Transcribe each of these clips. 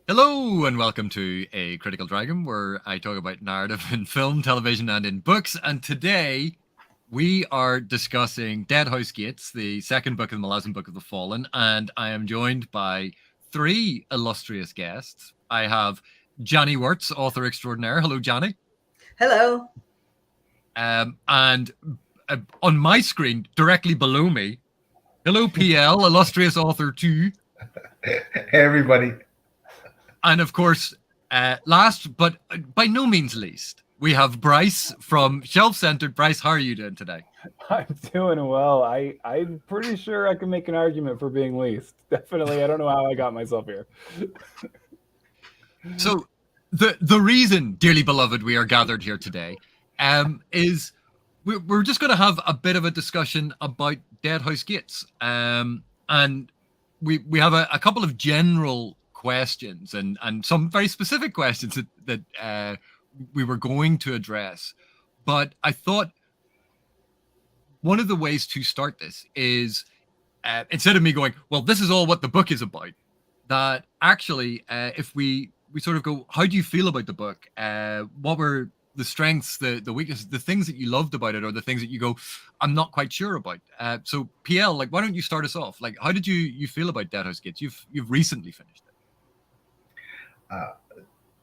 Hello and welcome to A Critical Dragon, where I talk about narrative in film, television, and in books. And today we are discussing Deadhouse Gates, the second book of the Malazan Book of the Fallen. And I am joined by three illustrious guests. I have Janny Wurts, author extraordinaire. Hello, Janny. Hello. And on my screen, directly below me, hello, PL, illustrious author too. Hey, everybody. And of course, last but by no means least, we have Bryce from Shelf Centered. Bryce, how are you doing today? I'm doing well. I'm pretty sure I can make an argument for being least. Definitely. I don't know how I got myself here. So the reason, dearly beloved, we are gathered here today is we're just going to have a bit of a discussion about Deadhouse Gates. And we have a couple of general questions and some very specific questions that we were going to address. But I thought one of the ways to start this is instead of me going, well, this is all what the book is about, that actually if we sort of go, how do you feel about the book? What were the strengths, the weaknesses, the things that you loved about it, or the things that you go, I'm not quite sure about. So PL, like, why don't you start us off? Like, how did you feel about Deadhouse Gates? You've recently finished it.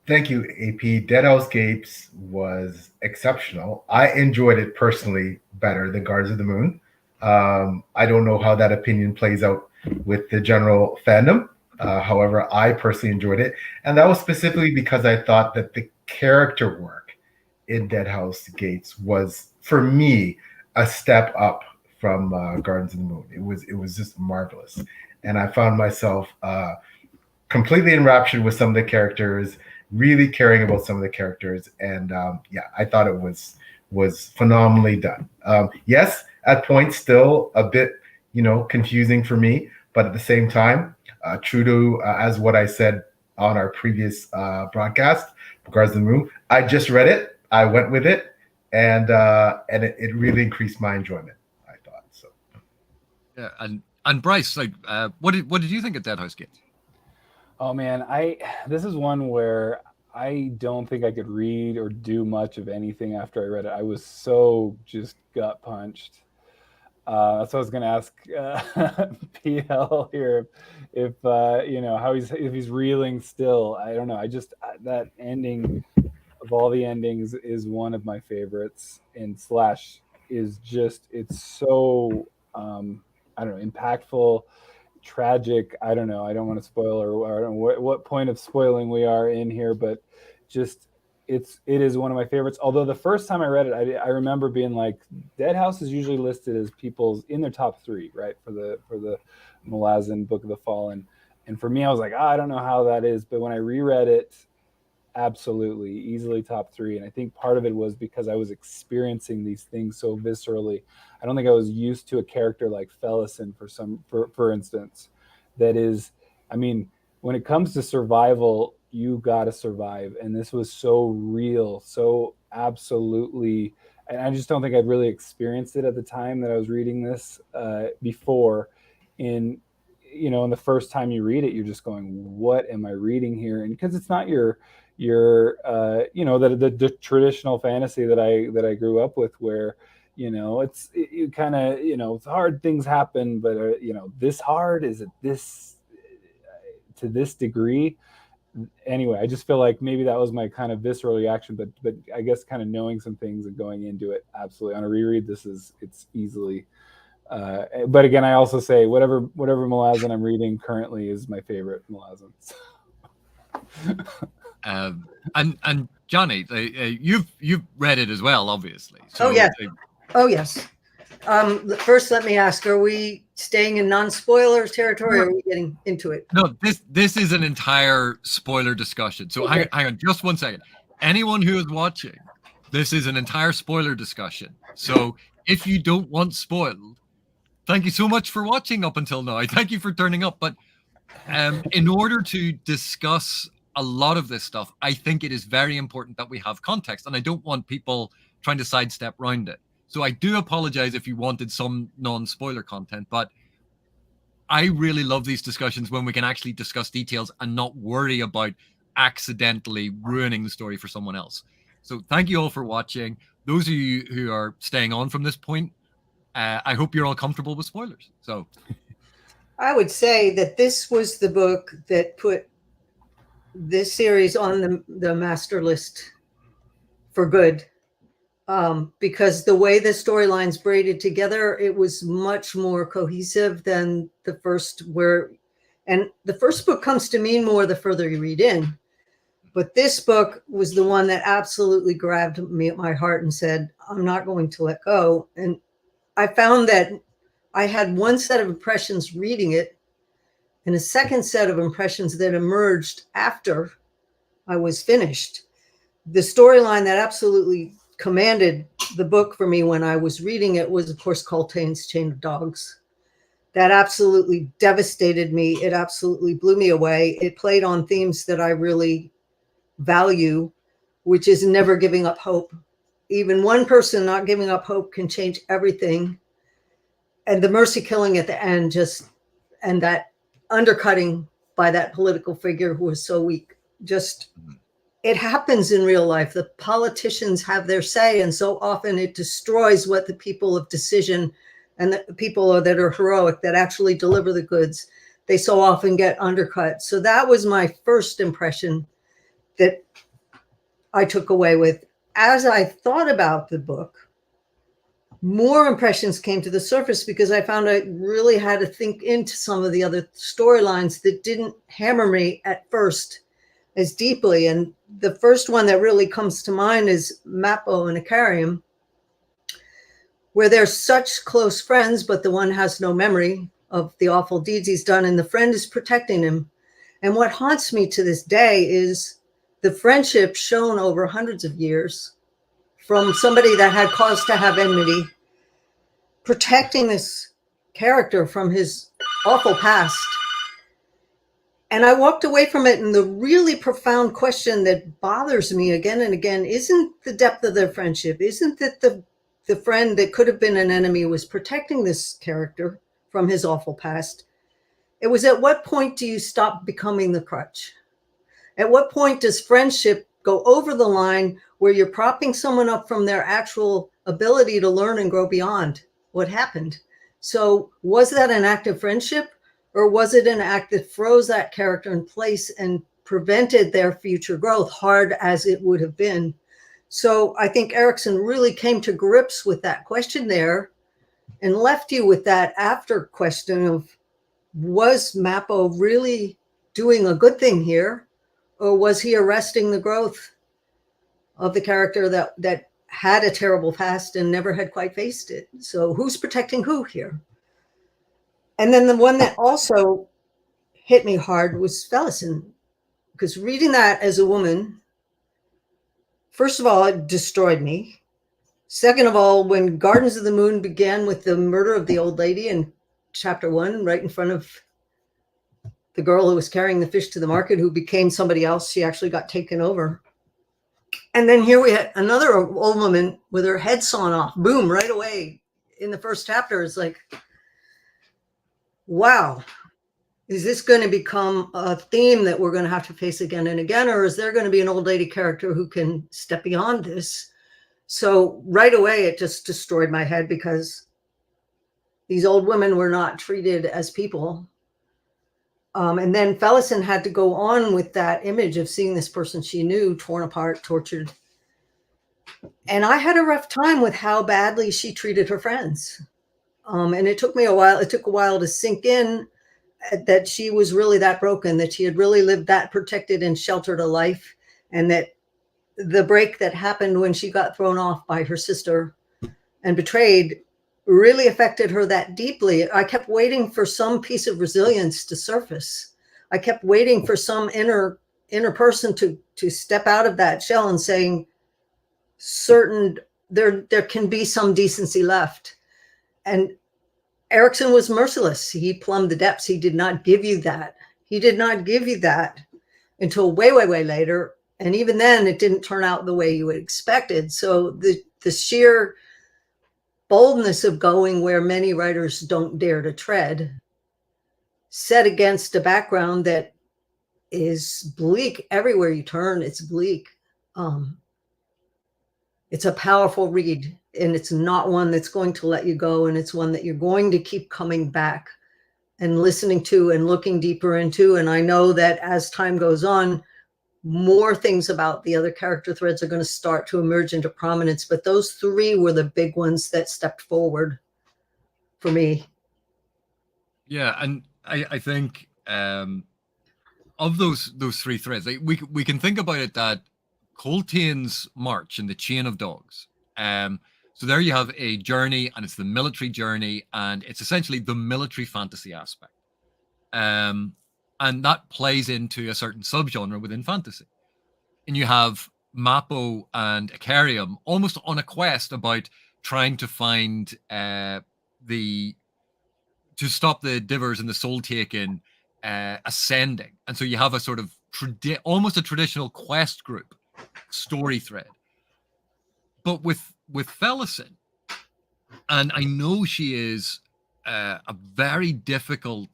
Thank you, AP. Deadhouse Gates was exceptional. I enjoyed it personally better than Guards of the Moon. I don't know how that opinion plays out with the general fandom. However, I personally enjoyed it. And that was specifically because I thought that the character work in Deadhouse Gates was, for me, a step up from Gardens of the Moon. It was just marvelous. And I found myself completely enraptured with some of the characters, really caring about some of the characters, and I thought it was phenomenally done. Yes, at points still a bit confusing for me, but at the same time, true to as what I said on our previous broadcast, Guards of the Moon, I just read it, I went with it, and it really increased my enjoyment, I thought. So yeah, and Bryce, like, what did you think of Deadhouse Gates? Oh man, this is one where I don't think I could read or do much of anything after I read it. I was so just gut punched. So I was going to ask PL here if how he's reeling still. I don't know. I just that ending of all the endings is one of my favorites, and Slash is just, it's so I don't know, impactful, tragic. I don't know. I don't want to spoil, or I don't know what point of spoiling we are in here, but just it is one of my favorites. Although the first time I read it, I remember being like, Deadhouse is usually listed as people's in their top 3, right, for the Malazan Book of the Fallen, and for me, I was like, I don't know how that is, but when I reread it, absolutely, easily top 3. And I think part of it was because I was experiencing these things so viscerally. I don't think I was used to a character like Felison, for instance, that is, I mean, when it comes to survival, you gotta survive, and this was so real, so absolutely, and I just don't think I'd really experienced it at the time that I was reading this before. In the first time you read it, you're just going, what am I reading here? And because it's not your the traditional fantasy that I grew up with, where you kind of hard things happen, but this hard, is it this to this degree? Anyway, I just feel like maybe that was my kind of visceral reaction, but I guess kind of knowing some things and going into it, absolutely on a reread, it's easily. But again, I also say whatever Malazan I'm reading currently is my favorite Malazan. And Johnny, you've read it as well, obviously. So, Oh yes. First, let me ask: are we staying in non-spoiler territory, or are we getting into it? No, this is an entire spoiler discussion. So hang on just one second. Anyone who is watching, this is an entire spoiler discussion. So if you don't want spoiled, thank you so much for watching up until now. Thank you for turning up. But in order to discuss a lot of this stuff, I think it is very important that we have context, and I don't want people trying to sidestep around it. So I do apologize if you wanted some non-spoiler content, but I really love these discussions when we can actually discuss details and not worry about accidentally ruining the story for someone else. So thank you all for watching. Those of you who are staying on from this point, I hope you're all comfortable with spoilers. So I would say that this was the book that put this series on the master list for good. Because the way the storylines braided together, it was much more cohesive than the first, and the first book comes to mean more the further you read in. But this book was the one that absolutely grabbed me at my heart and said, I'm not going to let go. And I found that I had one set of impressions reading it and a second set of impressions that emerged after I was finished. The storyline that absolutely commanded the book for me when I was reading it was, of course, Coltane's Chain of Dogs. That absolutely devastated me. It absolutely blew me away. It played on themes that I really value, which is never giving up hope. Even one person not giving up hope can change everything. And the mercy killing at the end, and that undercutting by that political figure who was so weak, it happens in real life. The politicians have their say, and so often it destroys what the people of decision and the people that are heroic, that actually deliver the goods, they so often get undercut. So that was my first impression that I took away with. As I thought about the book, more impressions came to the surface because I found I really had to think into some of the other storylines that didn't hammer me at first as deeply. And the first one that really comes to mind is Mappo and Icarium, where they're such close friends, but the one has no memory of the awful deeds he's done, and the friend is protecting him. And what haunts me to this day is the friendship shown over hundreds of years from somebody that had cause to have enmity, protecting this character from his awful past. And I walked away from it, and the really profound question that bothers me again and again isn't the depth of their friendship, isn't that the friend that could have been an enemy was protecting this character from his awful past. It was, at what point do you stop becoming the crutch? At what point does friendship go over the line where you're propping someone up from their actual ability to learn and grow beyond what happened? So was that an act of friendship? Or was it an act that froze that character in place and prevented their future growth, hard as it would have been? So I think Erikson really came to grips with that question there and left you with that after question of, was Mappo really doing a good thing here? Or was he arresting the growth of the character that had a terrible past and never had quite faced it? So who's protecting who here? And then the one that also hit me hard was Felison, because reading that as a woman, first of all, it destroyed me. Second of all, when Gardens of the Moon began with the murder of the old lady in chapter 1, right in front of the girl who was carrying the fish to the market, who became somebody else, she actually got taken over. And then here we had another old woman with her head sawn off, boom, right away in the first chapter. It's like, wow, is this going to become a theme that we're going to have to face again and again? Or is there going to be an old lady character who can step beyond this? So right away, it just destroyed my head, because these old women were not treated as people. And then Felison had to go on with that image of seeing this person she knew torn apart, tortured. And I had a rough time with how badly she treated her friends. And it took me a while. It took a while to sink in that she was really that broken, that she had really lived that protected and sheltered a life, and that the break that happened when she got thrown off by her sister and betrayed really affected her that deeply. I kept waiting for some piece of resilience to surface. I kept waiting for some inner person to step out of that shell and saying, there can be some decency left. And Erikson was merciless. He plumbed the depths. He did not give you that. He did not give you that until way, way, way later. And even then, it didn't turn out the way you had expected. So the sheer boldness of going where many writers don't dare to tread set against a background that is bleak everywhere you turn. It's bleak. It's a powerful read, and it's not one that's going to let you go, and it's one that you're going to keep coming back and listening to and looking deeper into. And I know that as time goes on, more things about the other character threads are going to start to emerge into prominence, but those three were the big ones that stepped forward for me. Yeah, and I think of those three threads, like we can think about it that Coltane's march and the chain of dogs. So there you have a journey, and it's the military journey, and it's essentially the military fantasy aspect. And that plays into a certain subgenre within fantasy. And you have Mappo and Icarium almost on a quest about trying to find to stop the Divers and the Soul Taken ascending. And so you have a sort of almost a traditional quest group story thread. But with Felison, and I know she is a very difficult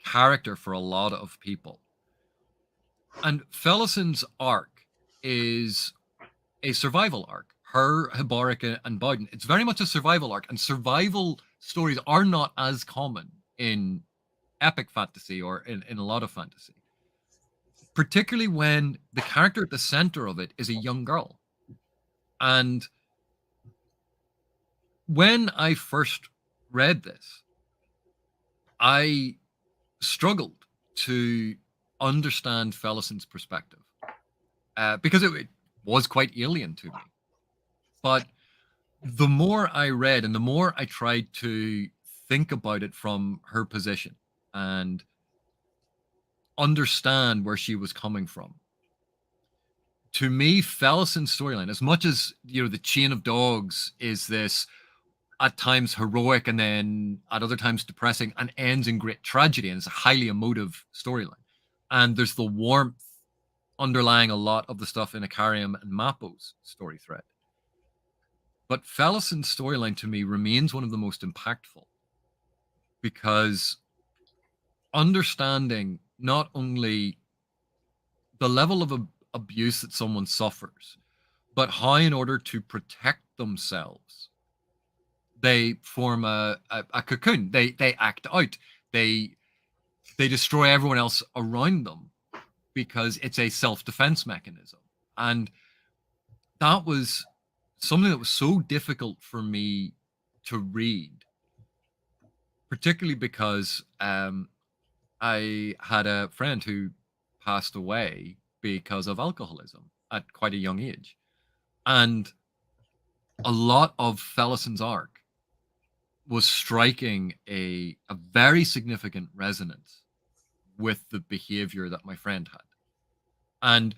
character for a lot of people. And Felison's arc is a survival arc. Her, Hibarica, and Bowden. It's very much a survival arc, and survival stories are not as common in epic fantasy or in a lot of fantasy. Particularly when the character at the center of it is a young girl. And when I first read this, I struggled to understand Felison's perspective because it was quite alien to me. But the more I read and the more I tried to think about it from her position and understand where she was coming from, to me, Felison's storyline, as much as the chain of dogs is this at times heroic and then at other times depressing and ends in great tragedy, and it's a highly emotive storyline. And there's the warmth underlying a lot of the stuff in Icarium and Mappo's story thread. But Felison's storyline to me remains one of the most impactful because understanding not only the level of abuse that someone suffers, but how in order to protect themselves, they form a cocoon. They act out. They destroy everyone else around them because it's a self-defense mechanism. And that was something that was so difficult for me to read, particularly because I had a friend who passed away because of alcoholism at quite a young age. And a lot of Felison's arc was striking a very significant resonance with the behavior that my friend had. And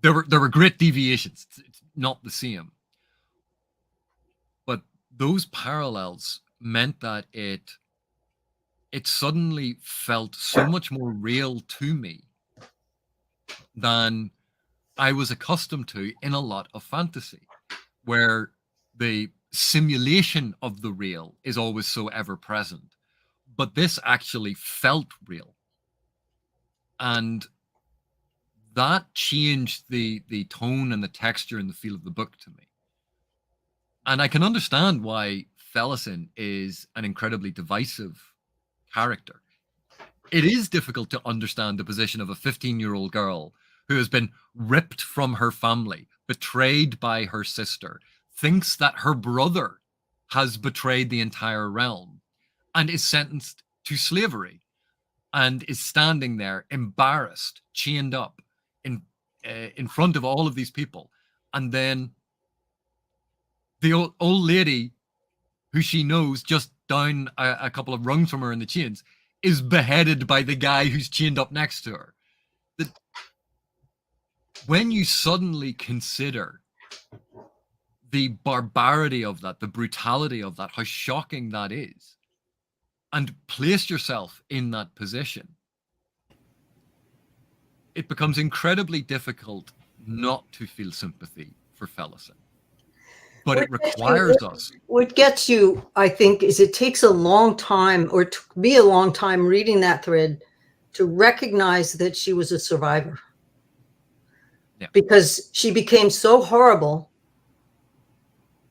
there were great deviations. It's not the same. But those parallels meant that it suddenly felt so much more real to me than I was accustomed to in a lot of fantasy, where the simulation of the real is always so ever present. But this actually felt real. And that changed the tone and the texture and the feel of the book to me. And I can understand why Felison is an incredibly divisive character. It is difficult to understand the position of a 15-year-old girl who has been ripped from her family, betrayed by her sister, thinks that her brother has betrayed the entire realm, and is sentenced to slavery, and is standing there embarrassed, chained up in front of all of these people. And then the old lady who she knows just down a couple of rungs from her in the chains is beheaded by the guy who's chained up next to her. When you suddenly consider the barbarity of that, the brutality of that, how shocking that is, and place yourself in that position, it becomes incredibly difficult not to feel sympathy for Felison. but it requires us. What gets you, I think, is it takes a long time, or it took me a long time reading that thread to recognize that she was a survivor. Yeah. Because she became so horrible.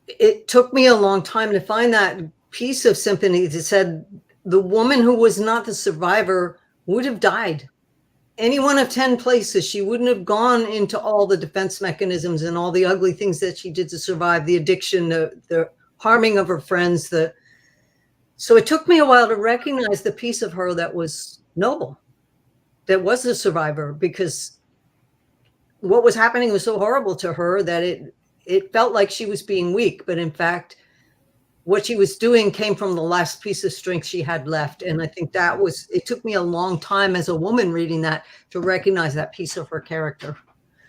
It took me a long time to find that piece of sympathy that said the woman who was not the survivor would have died. Any one of 10 places, she wouldn't have gone into all the defense mechanisms and all the ugly things that she did to survive, the addiction, the harming of her friends. So it took me a while to recognize the piece of her that was noble, that was a survivor, because what was happening was so horrible to her that it felt like she was being weak, but in fact, what she was doing came from the last piece of strength she had left. And I think it took me a long time as a woman reading that to recognize that piece of her character.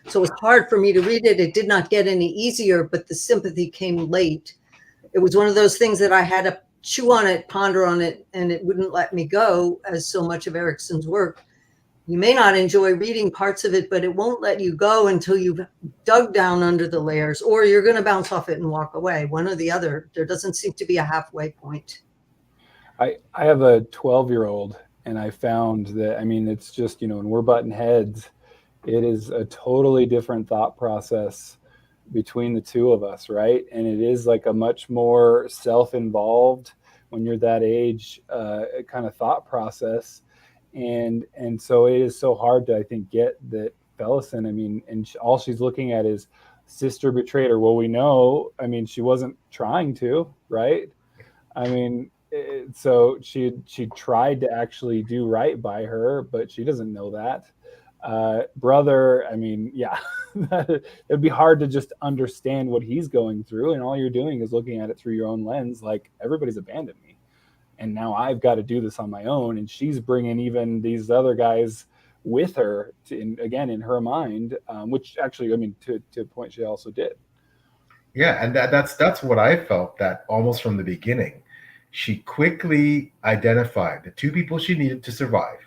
So it was hard for me to read it. It did not get any easier, but the sympathy came late. It was one of those things that I had to chew on it, ponder on it, and it wouldn't let me go, as so much of Erikson's work. You may not enjoy reading parts of it, but it won't let you go until you've dug down under the layers, or you're going to bounce off it and walk away. One or the other. There doesn't seem to be a halfway point. I have a 12-year-old, and I found that, I mean, it's just, when we're butting heads, it is a totally different thought process between the two of us, right? And it is like a much more self-involved, when you're that age, kind of thought process. And so it is so hard to, I think, get that Fellison, I mean, and all she's looking at is sister betrayed her. Well, we know, I mean, she wasn't trying to, right? I mean, so she tried to actually do right by her, but she doesn't know that. Brother, I mean, yeah, it'd be hard to just understand what he's going through, and all you're doing is looking at it through your own lens, like, everybody's abandoned me, and now I've got to do this on my own. And she's bringing even these other guys with her, again, in her mind, which actually, I mean, to a point, she also did. Yeah, and that's what I felt, that almost from the beginning, she quickly identified the two people she needed to survive.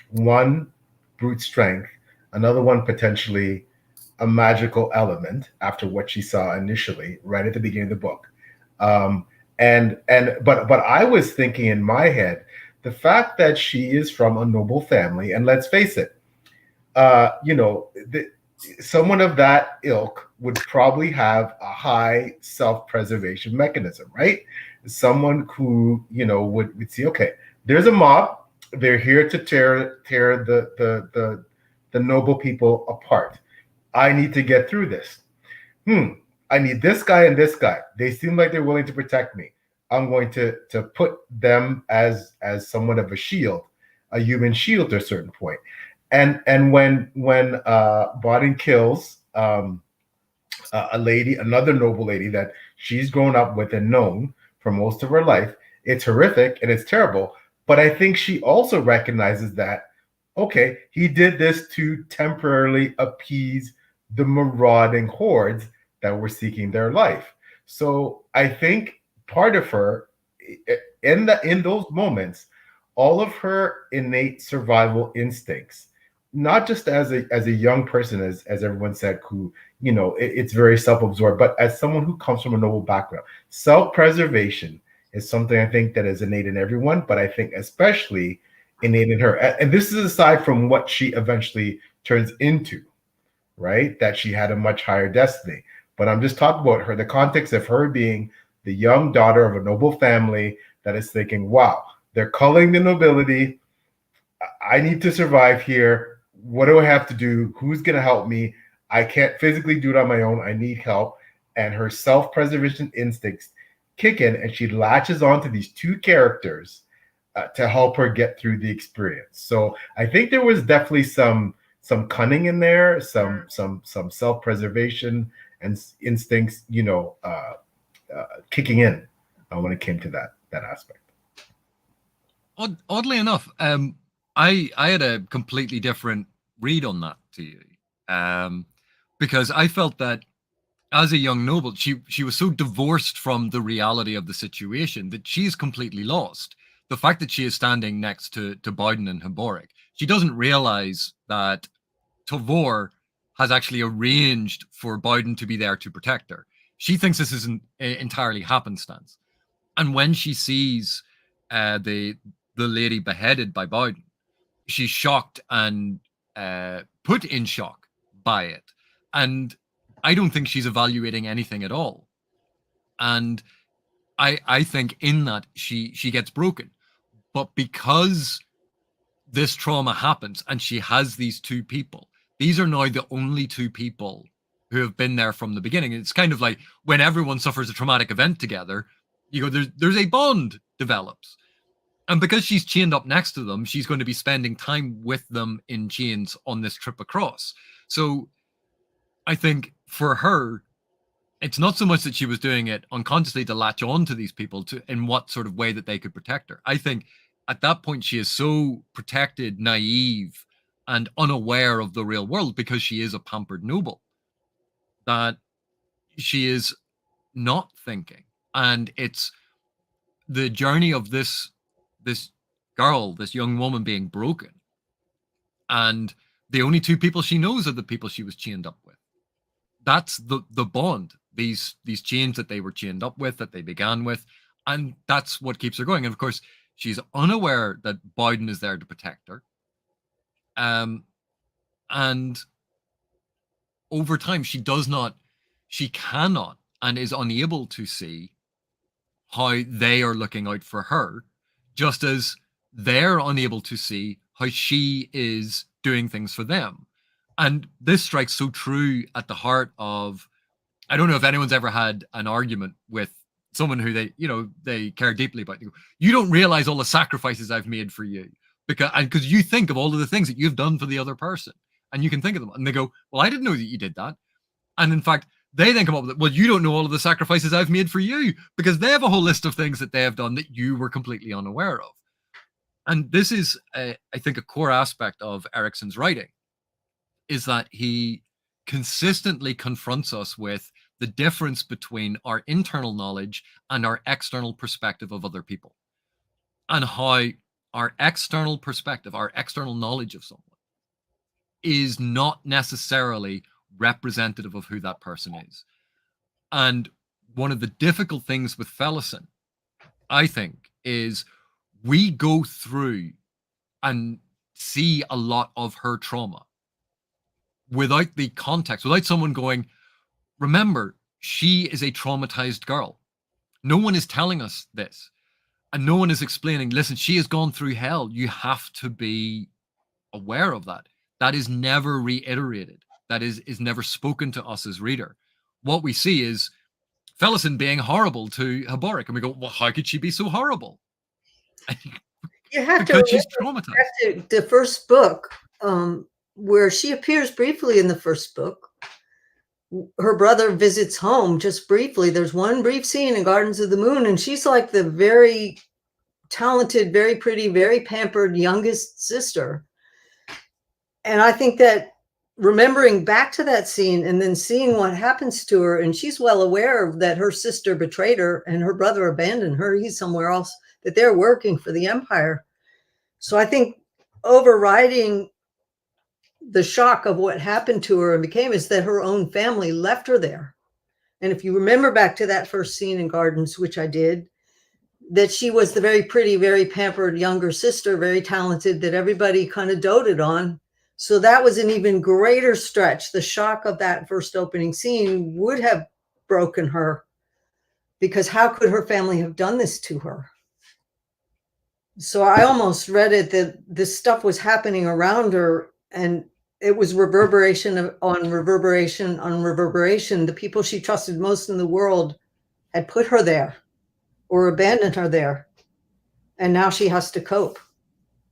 One, brute strength, another one potentially a magical element, after what she saw initially right at the beginning of the book. But I was thinking in my head, the fact that she is from a noble family, and let's face it, someone of that ilk would probably have a high self-preservation mechanism, right? Someone who, would see, okay, there's a mob, they're here to tear the noble people apart. I need to get through this. I need this guy and this guy. They seem like they're willing to protect me. I'm going to put them as somewhat of a shield, a human shield to a certain point. And when Bodin kills another noble lady that she's grown up with and known for most of her life, it's horrific and it's terrible. But I think she also recognizes that, okay, he did this to temporarily appease the marauding hordes that were seeking their life. So I think part of her, in those moments, all of her innate survival instincts, not just as a young person, as everyone said, who, it's very self-absorbed, but as someone who comes from a noble background, self-preservation is something I think that is innate in everyone, but I think especially innate in her. And this is aside from what she eventually turns into, right? That she had a much higher destiny. But I'm just talking about her, the context of her being the young daughter of a noble family that is thinking, wow, they're culling the nobility. I need to survive here. What do I have to do? Who's going to help me? I can't physically do it on my own. I need help. And her self-preservation instincts kick in, and she latches onto these two characters to help her get through the experience. So I think there was definitely some cunning in there, some self-preservation and instincts, kicking in when it came to that aspect. Oddly enough, I had a completely different read on that to you, because I felt that as a young noble, she was so divorced from the reality of the situation that she's completely lost. The fact that she is standing next to Bowden and Haboric, she doesn't realize that Tavor has actually arranged for Bowden to be there to protect her. She thinks this isn't entirely happenstance. And when she sees the lady beheaded by Bowden, she's shocked and put in shock by it. And I don't think she's evaluating anything at all. And I think in that she gets broken. But because this trauma happens and she has these two people, these are now the only two people who have been there from the beginning. It's kind of like when everyone suffers a traumatic event together, you go, there's a bond develops. And because she's chained up next to them, she's going to be spending time with them in chains on this trip across. So I think for her, it's not so much that she was doing it unconsciously to latch on to these people to in what sort of way that they could protect her. I think at that point she is so protected, naive, and unaware of the real world because she is a pampered noble that she is not thinking. And it's the journey of this girl, this young woman being broken. And the only two people she knows are the people she was chained up with. That's the bond, these chains that they were chained up with, that they began with. And that's what keeps her going. And of course, she's unaware that Bowden is there to protect her. And over time, she cannot and is unable to see how they are looking out for her, just as they're unable to see how she is doing things for them. And this strikes so true at the heart of, I don't know if anyone's ever had an argument with someone who they care deeply about. You don't realize all the sacrifices I've made for you because you think of all of the things that you've done for the other person, and you can think of them, and they go, well, I didn't know that you did that. And in fact, they then come up with it, well, you don't know all of the sacrifices I've made for you, because they have a whole list of things that they have done that you were completely unaware of. And this is, I think, a core aspect of Erikson's writing, is that he consistently confronts us with the difference between our internal knowledge and our external perspective of other people, and how our external perspective, our external knowledge of someone, is not necessarily representative of who that person is. And one of the difficult things with Fellowson, I think, is we go through and see a lot of her trauma without the context, without someone going, remember, she is a traumatized girl. No one is telling us this. And no one is explaining, listen, she has gone through hell. You have to be aware of that. That is never reiterated. That is never spoken to us as reader. What we see is Fellowson being horrible to Haborik. And we go, well, how could she be so horrible? You have because to she's traumatized. The first book, where she appears briefly in the first book. Her brother visits home just briefly. There's one brief scene in Gardens of the Moon, and she's like the very talented, very pretty, very pampered youngest sister. And I think that remembering back to that scene and then seeing what happens to her, and she's well aware that her sister betrayed her and her brother abandoned her. He's somewhere else, that they're working for the Empire. So I think overriding the shock of what happened to her and became is that her own family left her there. And if you remember back to that first scene in Gardens, which I did, that she was the very pretty, very pampered younger sister, very talented, that everybody kind of doted on. So that was an even greater stretch. The shock of that first opening scene would have broken her, because how could her family have done this to her? So I almost read it that this stuff was happening around her, and it was reverberation on reverberation on reverberation. The people she trusted most in the world had put her there or abandoned her there. And now she has to cope.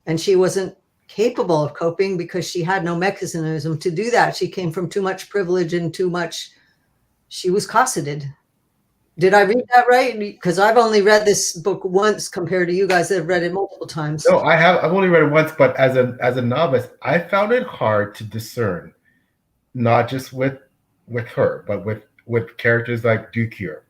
And she wasn't capable of coping because she had no mechanism to do that. She came from too much privilege and she was cosseted. Did I read that right? Because I've only read this book once compared to you guys that have read it multiple times. No, I've only read it once, but as a novice, I found it hard to discern, not just with her, but with characters like Dukier,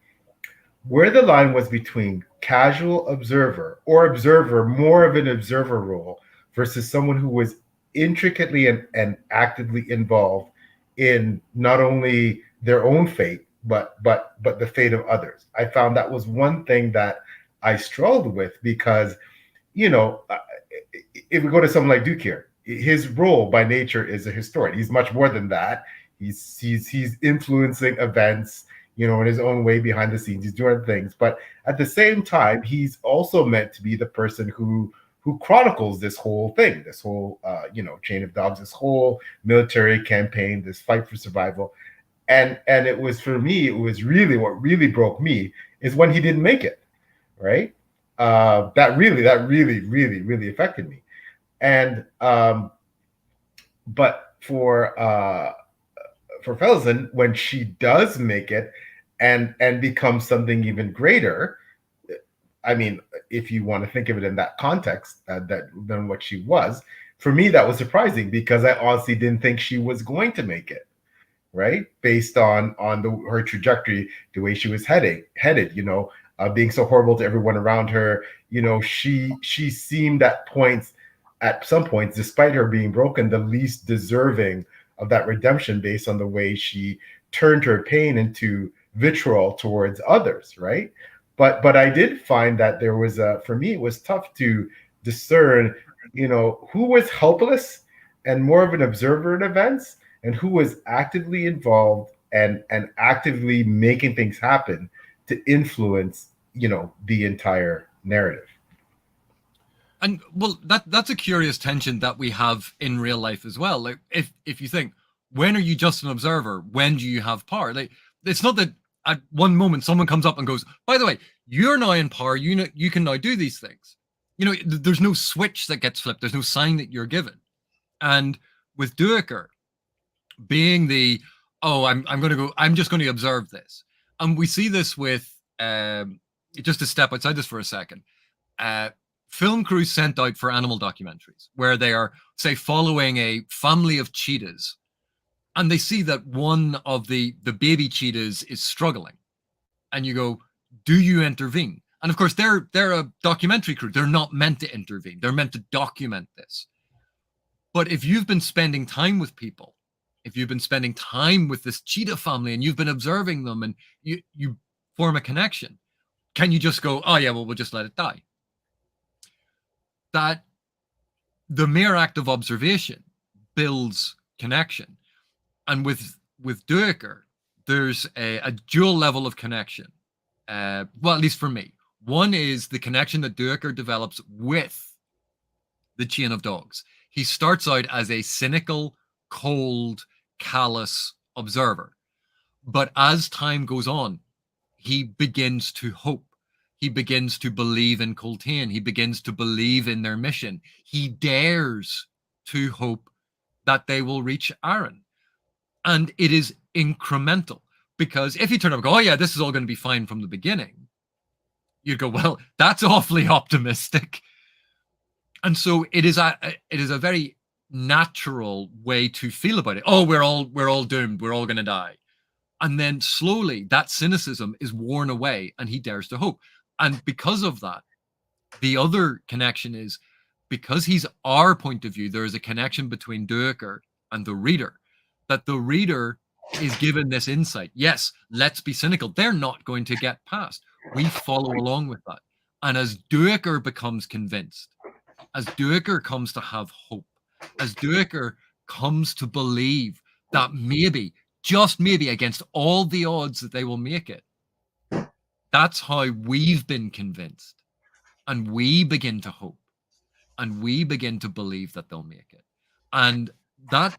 where the line was between casual observer or observer, more of an observer role, versus someone who was intricately and actively involved in not only their own fate, but the fate of others. I found that was one thing that I struggled with because, you know, if we go to someone like Duke here, his role by nature is a historian. He's much more than that. He's influencing events, you know, in his own way behind the scenes. He's doing things, but at the same time, he's also meant to be the person who chronicles this whole thing, this whole chain of dogs, this whole military campaign, this fight for survival. And it was, for me, it was really, what really broke me is when he didn't make it, right? That really affected me. And but for Malazan, when she does make it and becomes something even greater, I mean, if you want to think of it in that context, than what she was, for me that was surprising, because I honestly didn't think she was going to make it, right? Based on her trajectory, the way she was headed, you know, being so horrible to everyone around her. You know, she seemed at some points, despite her being broken, the least deserving of that redemption, based on the way she turned her pain into vitriol towards others, right? But I did find that there was for me, it was tough to discern, you know, who was helpless and more of an observer in events, and who was actively involved and actively making things happen to influence, you know, the entire narrative. And well, that's a curious tension that we have in real life as well. Like, if you think, when are you just an observer? When do you have power? Like, it's not that at one moment someone comes up and goes, by the way, you're now in power. You know, you can now do these things. You know, there's no switch that gets flipped. There's no sign that you're given. And with Duiker being the, oh, I'm just going to observe this. And we see this with, just to step outside this for a second, film crews sent out for animal documentaries where they are, say, following a family of cheetahs, and they see that one of the baby cheetahs is struggling, and you go, do you intervene? And of course, they're a documentary crew. They're not meant to intervene. They're meant to document this. But if you've been spending time with people, if you've been spending time with this cheetah family and you've been observing them and you form a connection, can you just go, oh yeah, well, we'll just let it die? That the mere act of observation builds connection. And with Duiker, there's a dual level of connection. Well, at least for me. One is the connection that Duiker develops with the chain of dogs. He starts out as a cynical, cold, callous observer. But as time goes on, he begins to hope. He begins to believe in Coltane. He begins to believe in their mission. He dares to hope that they will reach Aaron. And it is incremental, because if you turn up and go, oh yeah, this is all going to be fine from the beginning, you'd go, well, that's awfully optimistic. And so it is a very natural way to feel about it. Oh, we're all doomed. We're all going to die. And then slowly that cynicism is worn away and he dares to hope. And because of that, the other connection is, because he's our point of view, there is a connection between Duiker and the reader, that the reader is given this insight. Yes, let's be cynical. They're not going to get past. We follow along with that. And as Duiker becomes convinced, as Duiker comes to have hope, as Duiker comes to believe that maybe, just maybe, against all the odds that they will make it, that's how we've been convinced. And we begin to hope. And we begin to believe that they'll make it. And that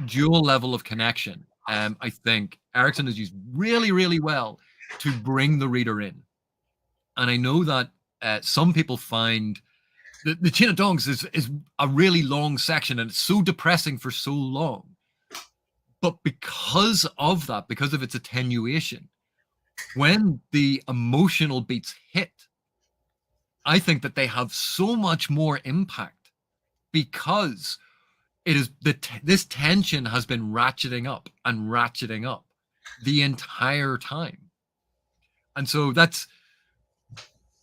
dual level of connection, I think Erikson has used really, really well to bring the reader in. And I know that some people find the Chain of Dogs is a really long section, and it's so depressing for so long. But because of that, because of its attenuation, when the emotional beats hit, I think that they have so much more impact, because it is this tension has been ratcheting up the entire time. And so that's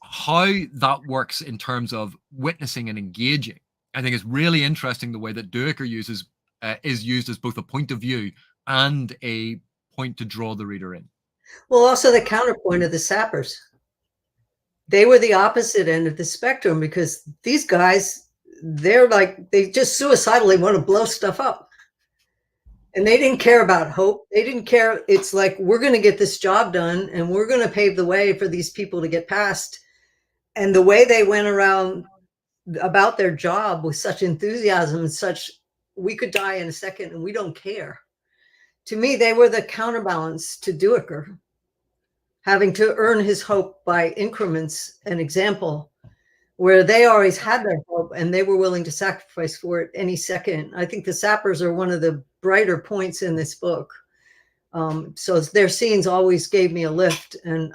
how that works in terms of witnessing and engaging. I think it's really interesting the way that Duiker is used as both a point of view and a point to draw the reader in. Well, also the counterpoint of the sappers. They were the opposite end of the spectrum because these guys, they're like, they just suicidally want to blow stuff up. And they didn't care about hope. They didn't care. It's like, we're going to get this job done and we're going to pave the way for these people to get past. And the way they went around about their job with such enthusiasm and such, we could die in a second and we don't care. To me, they were the counterbalance to Duiker, having to earn his hope by increments and example, where they always had their hope and they were willing to sacrifice for it any second. I think the sappers are one of the brighter points in this book. So their scenes always gave me a lift, and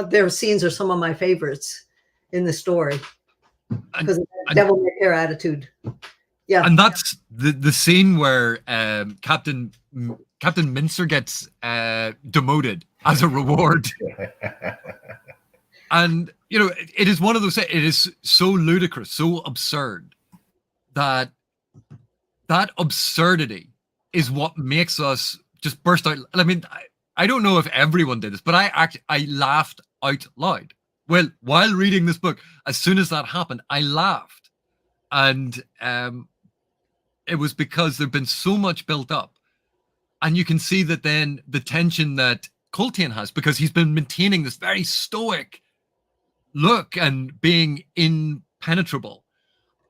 their scenes are some of my favorites in the story because of that devil may care attitude. Yeah, and that's the scene where Captain Mincer gets demoted as a reward. And it is one of those. It is so ludicrous, so absurd that absurdity is what makes us just burst out. I mean, I don't know if everyone did this, but I laughed out loud. Well, while reading this book, as soon as that happened, I laughed, and it was because there'd been so much built up, and you can see that then the tension that Coltane has, because he's been maintaining this very stoic look and being impenetrable,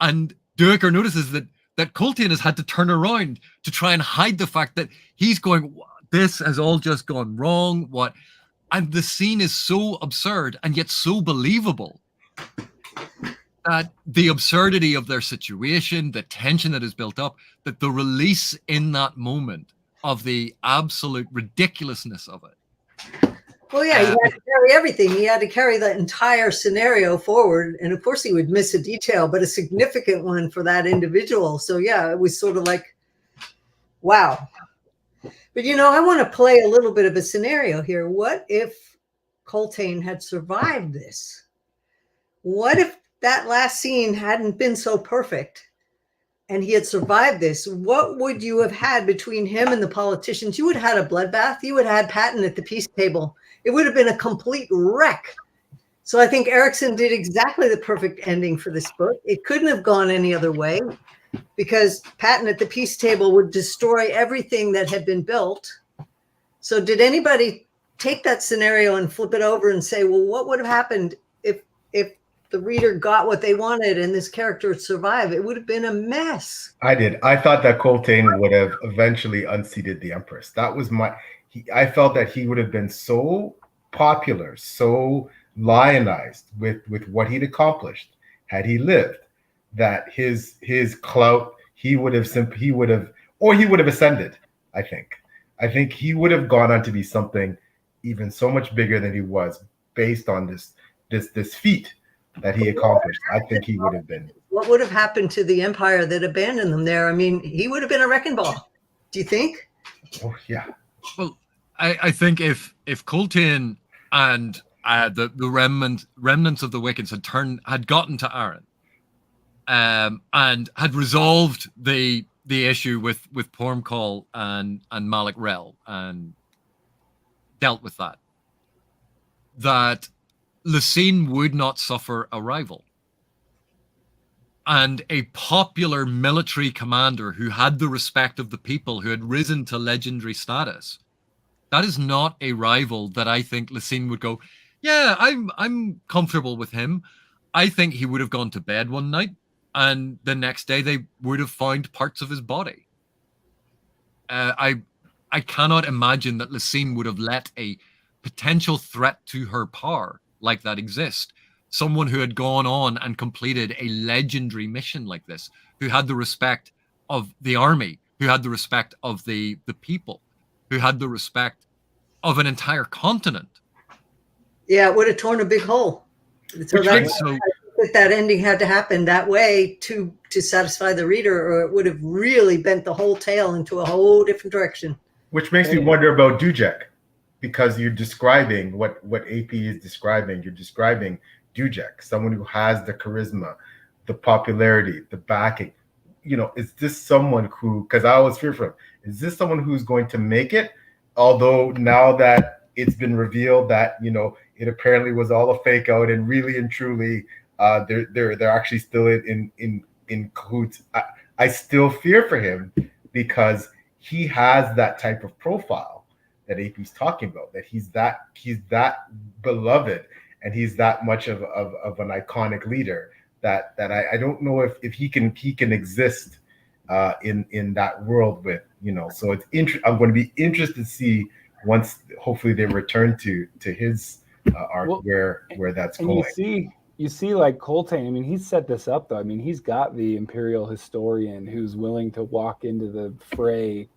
and Duiker notices that Coltane has had to turn around to try and hide the fact that he's going, this has all just gone wrong. What? And the scene is so absurd and yet so believable that the absurdity of their situation, the tension that is built up, that the release in that moment of the absolute ridiculousness of it. Well, yeah, he had to carry everything. He had to carry the entire scenario forward. And of course he would miss a detail, but a significant one for that individual. So yeah, it was sort of like, wow. But I want to play a little bit of a scenario here. What if Coltane had survived this? What if that last scene hadn't been so perfect and he had survived this? What would you have had between him and the politicians? You would have had a bloodbath. You would have had Patton at the peace table. It would have been a complete wreck. So I think Erikson did exactly the perfect ending for this book. It couldn't have gone any other way, because Patton at the peace table would destroy everything that had been built. So did anybody take that scenario and flip it over and say, well, what would have happened if the reader got what they wanted and this character would survive? It would have been a mess. I did. I thought that Coltane would have eventually unseated the Empress. That was I felt that he would have been so popular, so lionized with what he'd accomplished had he lived, that his clout, he would have ascended. I think he would have gone on to be something even so much bigger than he was, based on this feat that he accomplished. I think he would have been. What would have happened to the empire that abandoned them there? I mean, he would have been a wrecking ball. Do you think? Oh yeah. Well, I think if Coltane and the remnants of the Wickeds had gotten to Arryn, and had resolved the issue with Pormcall and Malak Rel, and dealt with that Lysine would not suffer a rival. And a popular military commander who had the respect of the people, who had risen to legendary status, that is not a rival that I think Lysine would go, yeah, I'm comfortable with him. I think he would have gone to bed one night, and the next day they would have found parts of his body. I cannot imagine that Lysine would have let a potential threat to her power like that exist. Someone who had gone on and completed a legendary mission like this, who had the respect of the army, who had the respect of the people, who had the respect of an entire continent. Yeah, it would have torn a big hole. So that ending had to happen that way to satisfy the reader, or it would have really bent the whole tale into a whole different direction. Which makes me wonder about Dujek, because you're describing what AP is describing. You're describing Dujek, someone who has the charisma, the popularity, the backing. Is this someone who, because I always fear for him, is this someone who's going to make it? Although now that it's been revealed that, you know, it apparently was all a fake out, and really and truly, they're actually still in cahoots. I still fear for him because he has that type of profile that AP's talking about. That he's that beloved, and he's that much of an iconic leader that I don't know if he can exist in that world with, you know. So it's I'm going to be interested to see once hopefully they return to his arc, well, where that's and going. You see like Coltane, I mean, he's set this up though. I mean, he's got the Imperial historian who's willing to walk into the fray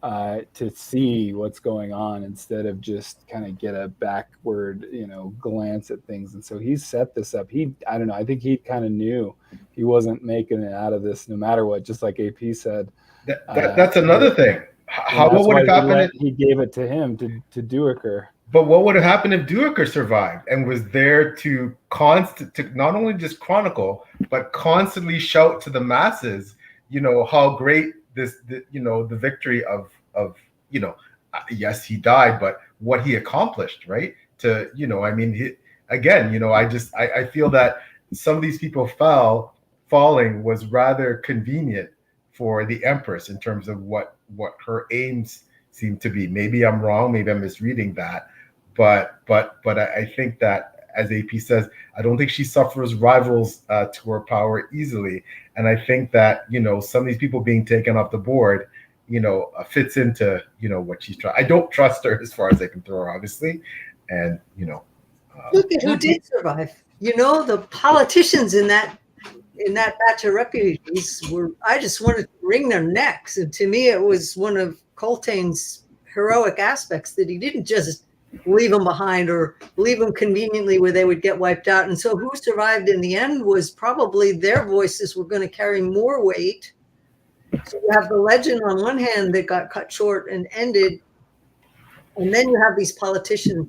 to see what's going on instead of just kind of get a backward, you know, glance at things. And so he's set this up. I don't know, I think he kind of knew he wasn't making it out of this no matter what, just like AP said. That's another thing. What would have happened if he gave it to him to Duiker? But what would have happened if Duiker survived and was there to not only just chronicle, but constantly shout to the masses, you know, how great the victory of, you know, yes, he died, but what he accomplished, right? To, you know, I mean, again, you know, I feel that some of these people falling was rather convenient for the Empress in terms of what her aims seem to be. Maybe I'm wrong, maybe I'm misreading that. But I think that, as AP says, I don't think she suffers rivals to her power easily. And I think that, you know, some of these people being taken off the board, you know, fits into, you know, what she's trying. I don't trust her as far as I can throw her, obviously. And, you know. Look at who did survive. You know, the politicians in that batch of refugees I just wanted to wring their necks. And to me, it was one of Coltane's heroic aspects that he didn't just leave them behind or leave them conveniently where they would get wiped out. And so who survived in the end was probably their voices were going to carry more weight. So you have the legend on one hand that got cut short and ended, and then you have these politicians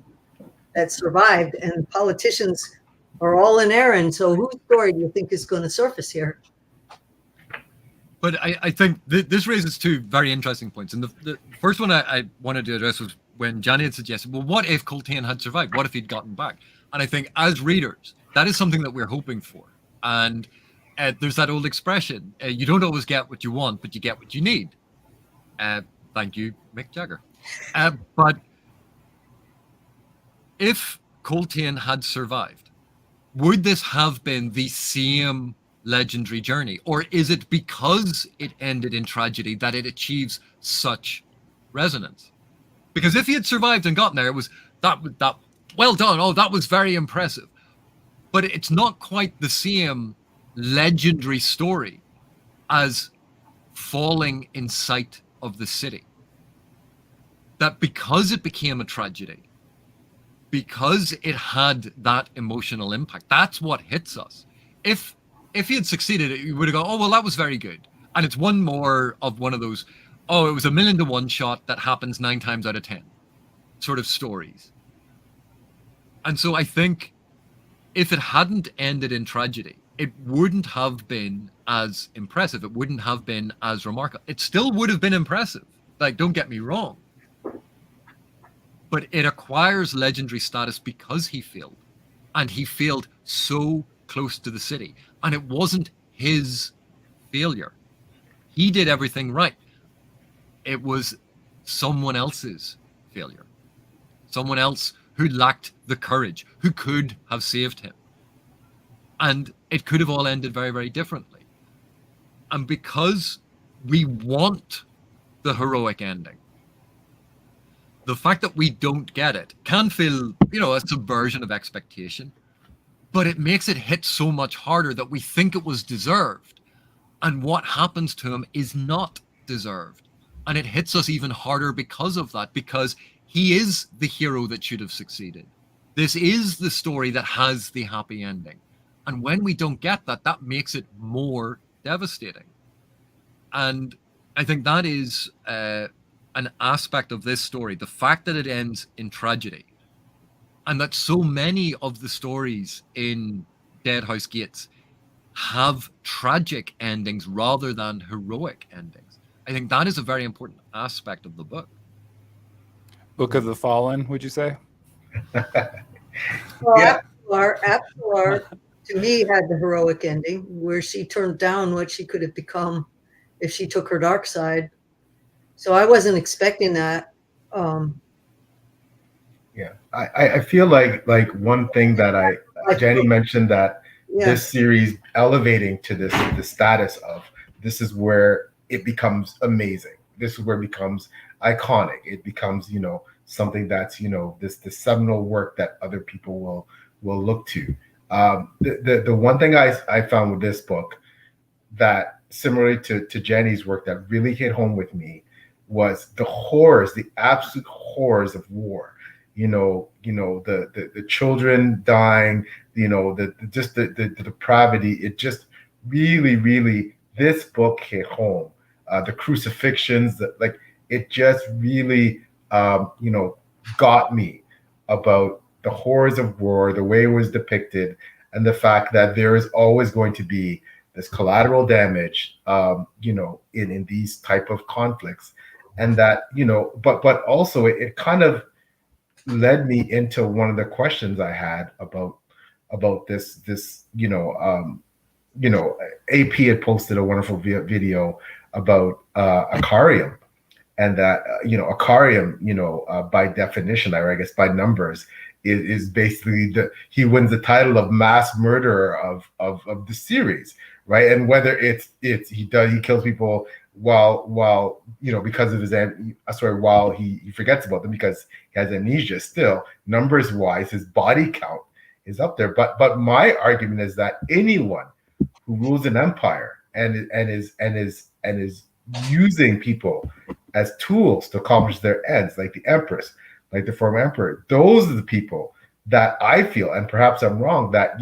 that survived, and politicians are all in errand. So whose story do you think is going to surface here? But I think this raises two very interesting points. And the first one I wanted to address was when Janny had suggested, well, what if Coltane had survived? What if he'd gotten back? And I think as readers, that is something that we're hoping for. And there's that old expression, you don't always get what you want, but you get what you need. Thank you, Mick Jagger. But if Coltane had survived, would this have been the same legendary journey? Or is it because it ended in tragedy that it achieves such resonance? Because if he had survived and gotten there, it was that well done. Oh, that was very impressive. But it's not quite the same legendary story as falling in sight of the city. That because it became a tragedy, because it had that emotional impact, that's what hits us. If he had succeeded, you would have gone, oh, well, that was very good. And it's one more of one of those, oh, it was 1,000,000 to 1 shot that happens 9 times out of 10 sort of stories. And so I think if it hadn't ended in tragedy, it wouldn't have been as impressive. It wouldn't have been as remarkable. It still would have been impressive. Like, don't get me wrong. But it acquires legendary status because he failed. And he failed so close to the city. And it wasn't his failure. He did everything right. It was someone else's failure. Someone else who lacked the courage, who could have saved him. And it could have all ended very, very differently. And because we want the heroic ending, the fact that we don't get it can feel, you know, a subversion of expectation, but it makes it hit so much harder that we think it was deserved. And what happens to him is not deserved. And it hits us even harder because of that, because he is the hero that should have succeeded. This is the story that has the happy ending. And when we don't get that, that makes it more devastating. And I think that is an aspect of this story, the fact that it ends in tragedy, and that so many of the stories in Deadhouse Gates have tragic endings rather than heroic endings. I think that is a very important aspect of the book. Book of the Fallen, would you say? Well, Yeah. Apsalar, to me, had the heroic ending where she turned down what she could have become if she took her dark side. So I wasn't expecting that. Yeah, I feel like one thing that Janny mentioned that Yeah, this series elevating to the status of this is where it becomes amazing. This is where it becomes iconic. It becomes something that's this seminal work that other people will look to. The one thing I found with this book that similarly to Jenny's work that really hit home with me was the horrors, the absolute horrors of war. The children dying, the depravity. It just really this book hit home. The crucifixions, like it just really got me about the horrors of war, the way it was depicted, and the fact that there is always going to be this collateral damage, in these type of conflicts, and that but also it kind of led me into one of the questions I had about this. AP had posted a wonderful video about Akarium, and that Akarium, by definition, or I guess by numbers, is basically he wins the title of mass murderer of the series, right? And whether he kills people while because of his while he forgets about them because he has amnesia. Still, numbers wise, his body count is up there. But my argument is that anyone who rules an empire and is using people as tools to accomplish their ends, like the Empress, like the former emperor, those are the people that I feel, and perhaps I'm wrong, that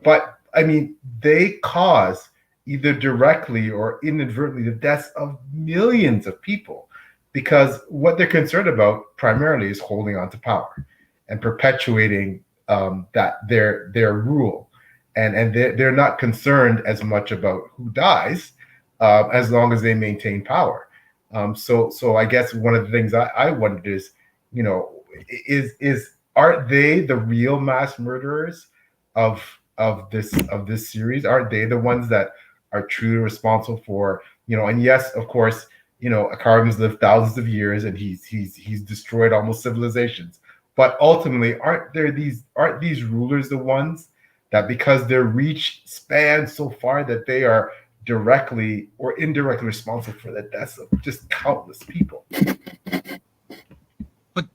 but I mean, they cause either directly or inadvertently the deaths of millions of people, because what they're concerned about primarily is holding on to power and perpetuating that their rule, and they're not concerned as much about who dies, as long as they maintain power. So I guess one of the things I wondered is, aren't they the real mass murderers of this series? Aren't they the ones that are truly responsible for, and yes, of course, Akarium's lived thousands of years and he's destroyed almost civilizations. But ultimately, aren't these rulers the ones that, because their reach spans so far, that they are directly or indirectly responsible for the deaths of just countless people? But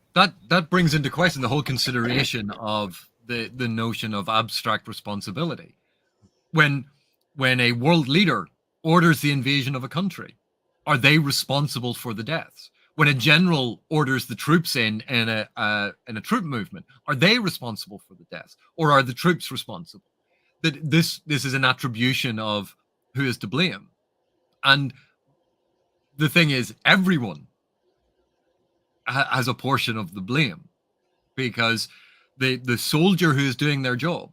that brings into question the whole consideration of the notion of abstract responsibility. When a world leader orders the invasion of a country, are they responsible for the deaths? When a general orders the troops in a troop movement, are they responsible for the deaths, or are the troops responsible? That this is an attribution of who is to blame. And the thing is, everyone has a portion of the blame, because the soldier who is doing their job,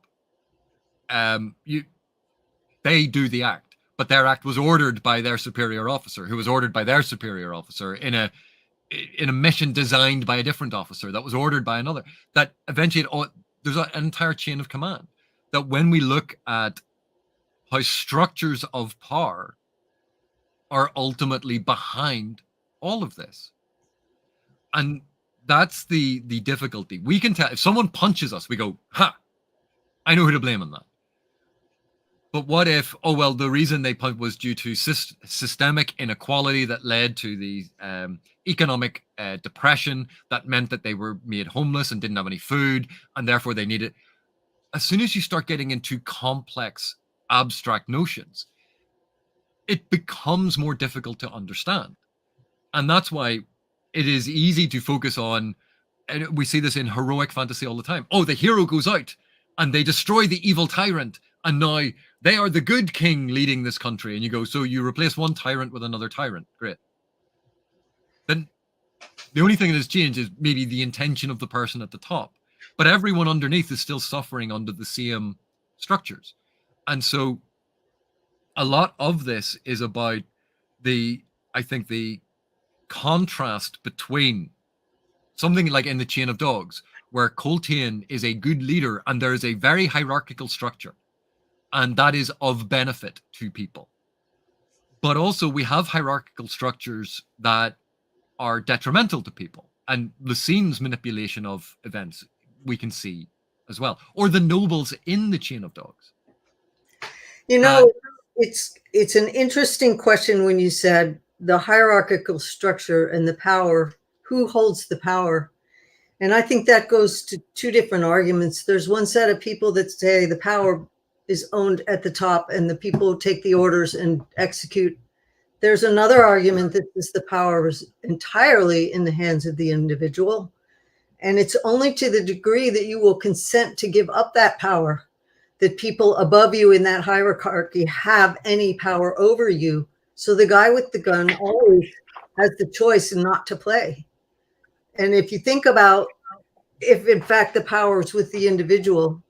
they do the act, but their act was ordered by their superior officer, who was ordered by their superior officer in a mission designed by a different officer that was ordered by another. That eventually there's an entire chain of command. That when we look at how structures of power are ultimately behind all of this, and that's the difficulty. We can tell if someone punches us, we go, "Ha, I know who to blame on that." But what if, oh, well, the reason they punched was due to systemic inequality that led to the economic depression that meant that they were made homeless and didn't have any food, and therefore they needed. As soon as you start getting into complex, abstract notions, it becomes more difficult to understand. And that's why it is easy to focus on, and we see this in heroic fantasy all the time. Oh, the hero goes out and they destroy the evil tyrant, and now they are the good king leading this country. And you go, so you replace one tyrant with another tyrant. Great. Then the only thing that has changed is maybe the intention of the person at the top. But everyone underneath is still suffering under the same structures. And so a lot of this is about I think the contrast between something like in the Chain of Dogs, where Coltane is a good leader and there is a very hierarchical structure, and that is of benefit to people. But also we have hierarchical structures that are detrimental to people, and Lucine's manipulation of events we can see as well, or the nobles in the Chain of Dogs. You know, it's an interesting question when you said the hierarchical structure and the power, who holds the power? And I think that goes to two different arguments. There's one set of people that say the power is owned at the top and the people who take the orders and execute. There's another argument that the power is entirely in the hands of the individual. And it's only to the degree that you will consent to give up that power that people above you in that hierarchy have any power over you. So the guy with the gun always has the choice not to play. And if you think about if in fact the power is with the individual,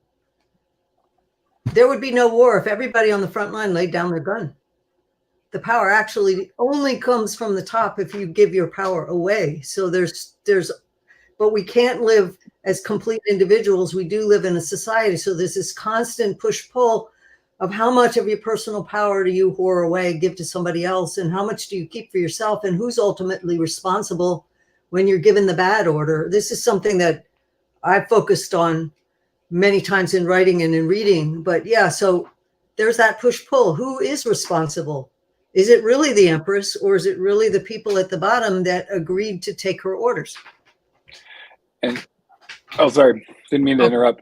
there would be no war if everybody on the front line laid down their gun. The power actually only comes from the top if you give your power away. So but we can't live as complete individuals. We do live in a society. So there's this constant push-pull of how much of your personal power do you whore away, give to somebody else, and how much do you keep for yourself, and who's ultimately responsible when you're given the bad order. This is something that I focused on many times in writing and in reading. But yeah, so there's that push-pull. Who is responsible? Is it really the Empress, or is it really the people at the bottom that agreed to take her orders? And sorry, didn't mean to interrupt.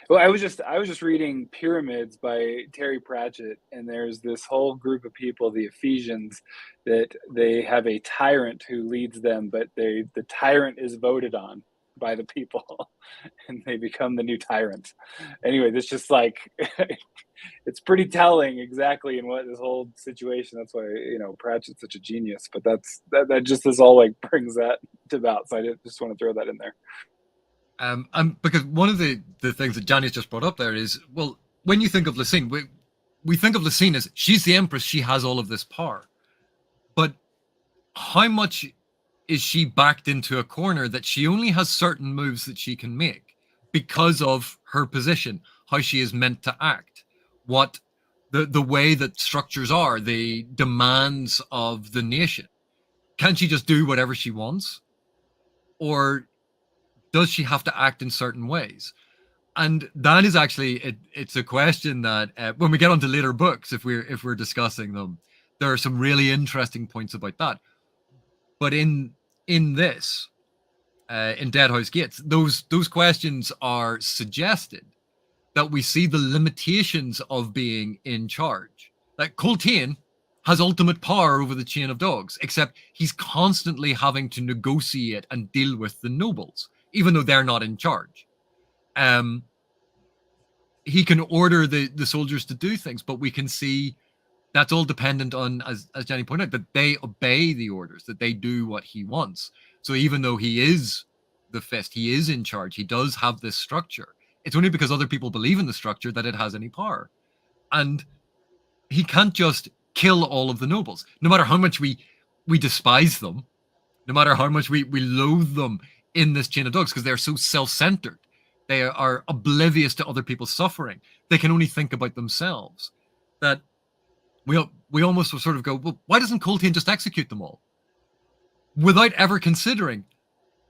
I was just reading Pyramids by Terry Pratchett, and there's this whole group of people, the Ephesians, that they have a tyrant who leads them, but the tyrant is voted on by the people, and they become the new tyrant. Anyway, this just like it's pretty telling exactly in what this whole situation. That's why Pratchett's such a genius. But that just is all like brings that about. So I just want to throw that in there. And because one of the things that Janny's just brought up there is, well, when you think of Lucine, we think of Lucine as she's the Empress, she has all of this power. But how much is she backed into a corner that she only has certain moves that she can make because of her position, how she is meant to act, what the way that structures are, the demands of the nation? Can she just do whatever she wants? Or does she have to act in certain ways? And that is actually it's a question that when we get onto later books, if we're discussing them, there are some really interesting points about that. But in this, in Deadhouse Gates, those questions are suggested that we see the limitations of being in charge. Like Coltane has ultimate power over the Chain of Dogs, except he's constantly having to negotiate and deal with the nobles, even though they're not in charge. He can order the soldiers to do things, but we can see that's all dependent on, as Janny pointed out, that they obey the orders, that they do what he wants. So even though he is the Fist, he is in charge, he does have this structure. It's only because other people believe in the structure that it has any power. And he can't just kill all of the nobles, no matter how much we despise them, no matter how much we loathe them in this Chain of Dogs, because they're so self-centered. They are oblivious to other people's suffering. They can only think about themselves. That we almost sort of go, well, why doesn't Coltane just execute them all? Without ever considering,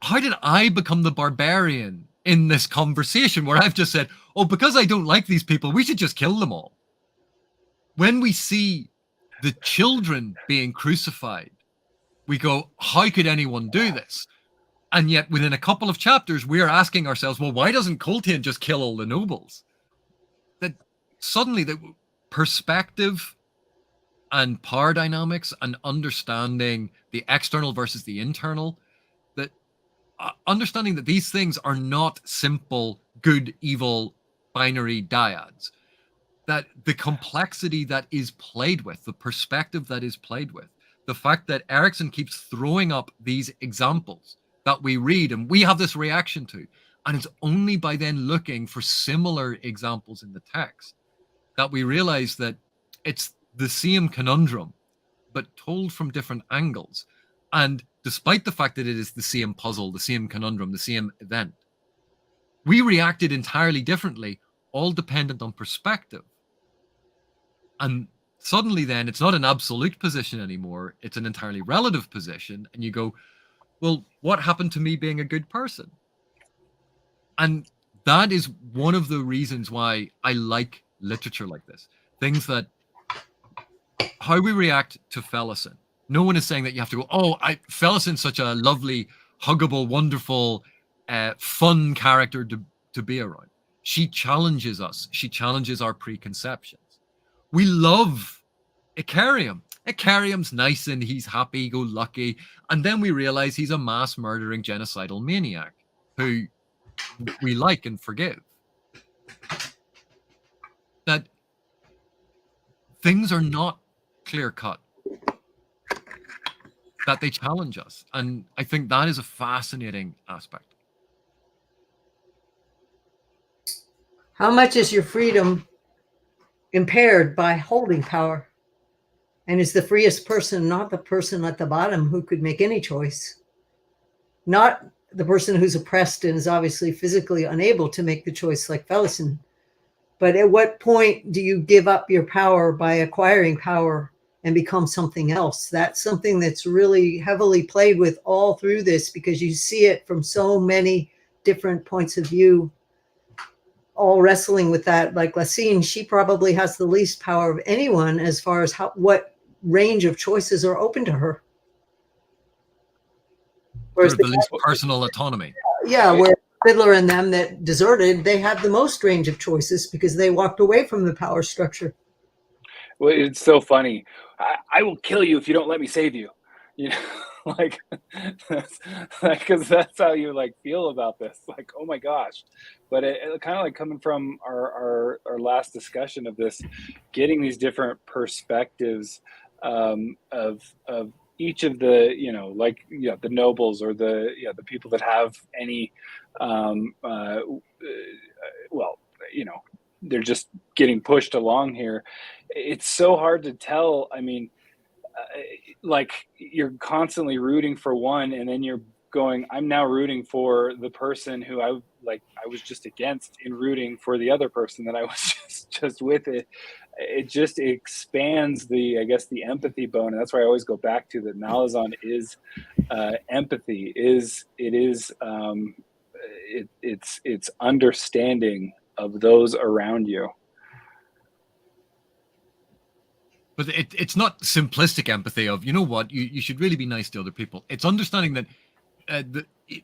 how did I become the barbarian in this conversation where I've just said, oh, because I don't like these people, we should just kill them all. When we see the children being crucified, we go, how could anyone do this? And yet within a couple of chapters, we're asking ourselves, well, why doesn't Coltane just kill all the nobles? That suddenly the perspective and power dynamics and understanding the external versus the internal, that understanding that these things are not simple good, evil, binary dyads, that the complexity that is played with, the perspective that is played with, the fact that Erikson keeps throwing up these examples that we read and we have this reaction to, and it's only by then looking for similar examples in the text that we realize that it's the same conundrum, but told from different angles. And despite the fact that it is the same puzzle, the same conundrum, the same event, we reacted entirely differently, all dependent on perspective. And suddenly then it's not an absolute position anymore, it's an entirely relative position. And you go, well, what happened to me being a good person? And that is one of the reasons why I like literature like this. Things that, how we react to Fellowson. No one is saying that you have to go, oh, Fellowson's such a lovely, huggable, wonderful, fun character to be around. She challenges us. She challenges our preconceptions. We love Ikariam. Ikariam's nice and he's happy-go-lucky. And then we realize he's a mass-murdering genocidal maniac who we like and forgive. That things are not clear-cut. That they challenge us. And I think that is a fascinating aspect. How much is your freedom impaired by holding power? And is the freest person not the person at the bottom who could make any choice? Not the person who's oppressed and is obviously physically unable to make the choice like Fellowson. But at what point do you give up your power by acquiring power and become something else? That's something that's really heavily played with all through this, because you see it from so many different points of view, all wrestling with that. Like Lacine, she probably has the least power of anyone as far as what range of choices are open to her. Whereas the least personal autonomy. Yeah, where Fiddler and them that deserted, they have the most range of choices because they walked away from the power structure. Well, it's so funny. I will kill you if you don't let me save you. You know, like, because that's how you like feel about this. Like, oh my gosh. But it kind of like coming from our last discussion of this, getting these different perspectives of each of the, you know, like, yeah, the nobles or the people that have any, well, you know, they're just getting pushed along here. It's so hard to tell. I mean, like you're constantly rooting for one, and then you're going, I'm now rooting for the person who I was just against in rooting for the other person that I was just with. It just expands the, I guess, the empathy bone. And that's why I always go back to that Malazan is empathy, it's understanding of those around you. But it's not simplistic empathy of, you know what, you should really be nice to other people. It's understanding that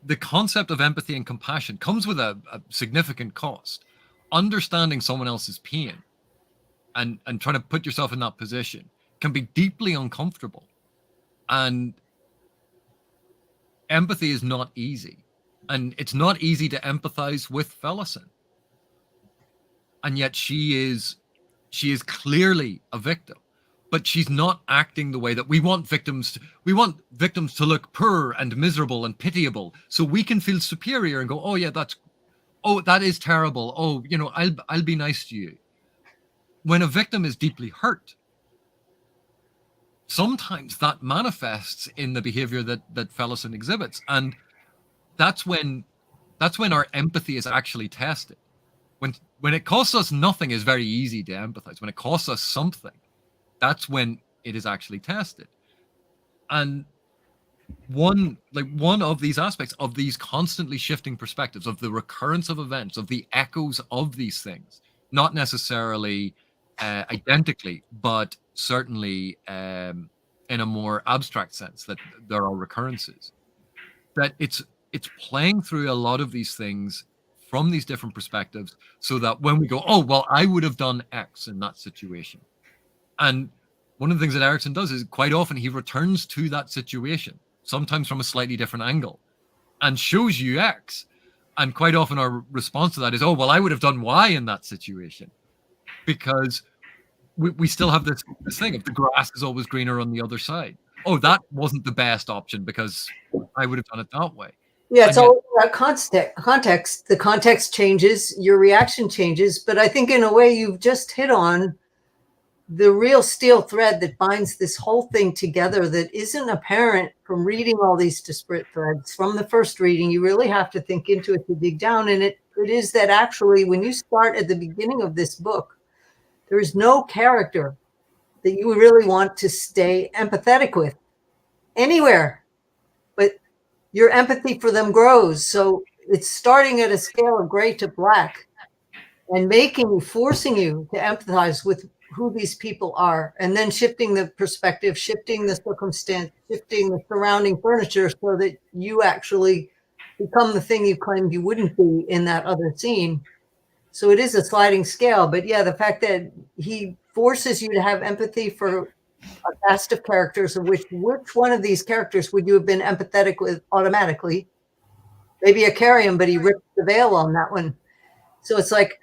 the concept of empathy and compassion comes with a significant cost. Understanding someone else's pain and trying to put yourself in that position can be deeply uncomfortable. And empathy is not easy. And it's not easy to empathize with Fellowson. And yet she is clearly a victim. But she's not acting the way that we want victims to. We want victims to look poor and miserable and pitiable, so we can feel superior and go, oh yeah, that is terrible. Oh, you know, I'll be nice to you. When a victim is deeply hurt, sometimes that manifests in the behavior that Fellowson exhibits, and that's when our empathy is actually tested. When it costs us nothing, is very easy to empathize. When it costs us something, that's when it is actually tested. And one of these aspects of these constantly shifting perspectives, of the recurrence of events, of the echoes of these things, not necessarily identically, but certainly in a more abstract sense, that there are recurrences, that it's playing through a lot of these things from these different perspectives, so that when we go, oh, well, I would have done X in that situation. And one of the things that Erikson does is quite often he returns to that situation, sometimes from a slightly different angle, and shows you X. And quite often our response to that is, oh, well, I would have done Y in that situation. Because we still have this thing of the grass is always greener on the other side. Oh, that wasn't the best option because I would have done it that way. Yeah, it's all about context. The context changes, your reaction changes. But I think in a way you've just hit on the real steel thread that binds this whole thing together that isn't apparent from reading all these disparate threads from the first reading. You really have to think into it to dig down. And it is that actually, when you start at the beginning of this book, there is no character that you really want to stay empathetic with anywhere, but your empathy for them grows. So it's starting at a scale of gray to black and forcing you to empathize with who these people are, and then shifting the perspective, shifting the circumstance, shifting the surrounding furniture so that you actually become the thing you claimed you wouldn't be in that other scene. So it is a sliding scale, but yeah, the fact that he forces you to have empathy for a cast of characters, of which one of these characters would you have been empathetic with automatically? Maybe a Carrion, but he ripped the veil on that one. So it's like,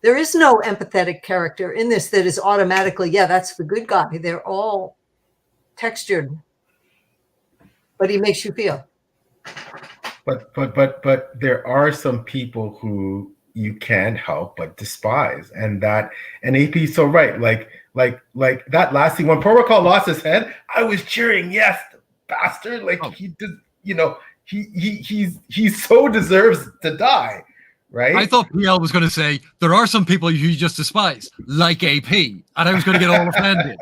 there is no empathetic character in this that is automatically, yeah, that's the good guy. They're all textured, but he makes you feel. But there are some people who you can't help but despise, and AP's so right. Like that last scene when Protocol lost his head, I was cheering, yes, bastard. Like he did, you know, he so deserves to die. Right? I thought PL was going to say, there are some people you just despise, like AP, and I was going to get all offended.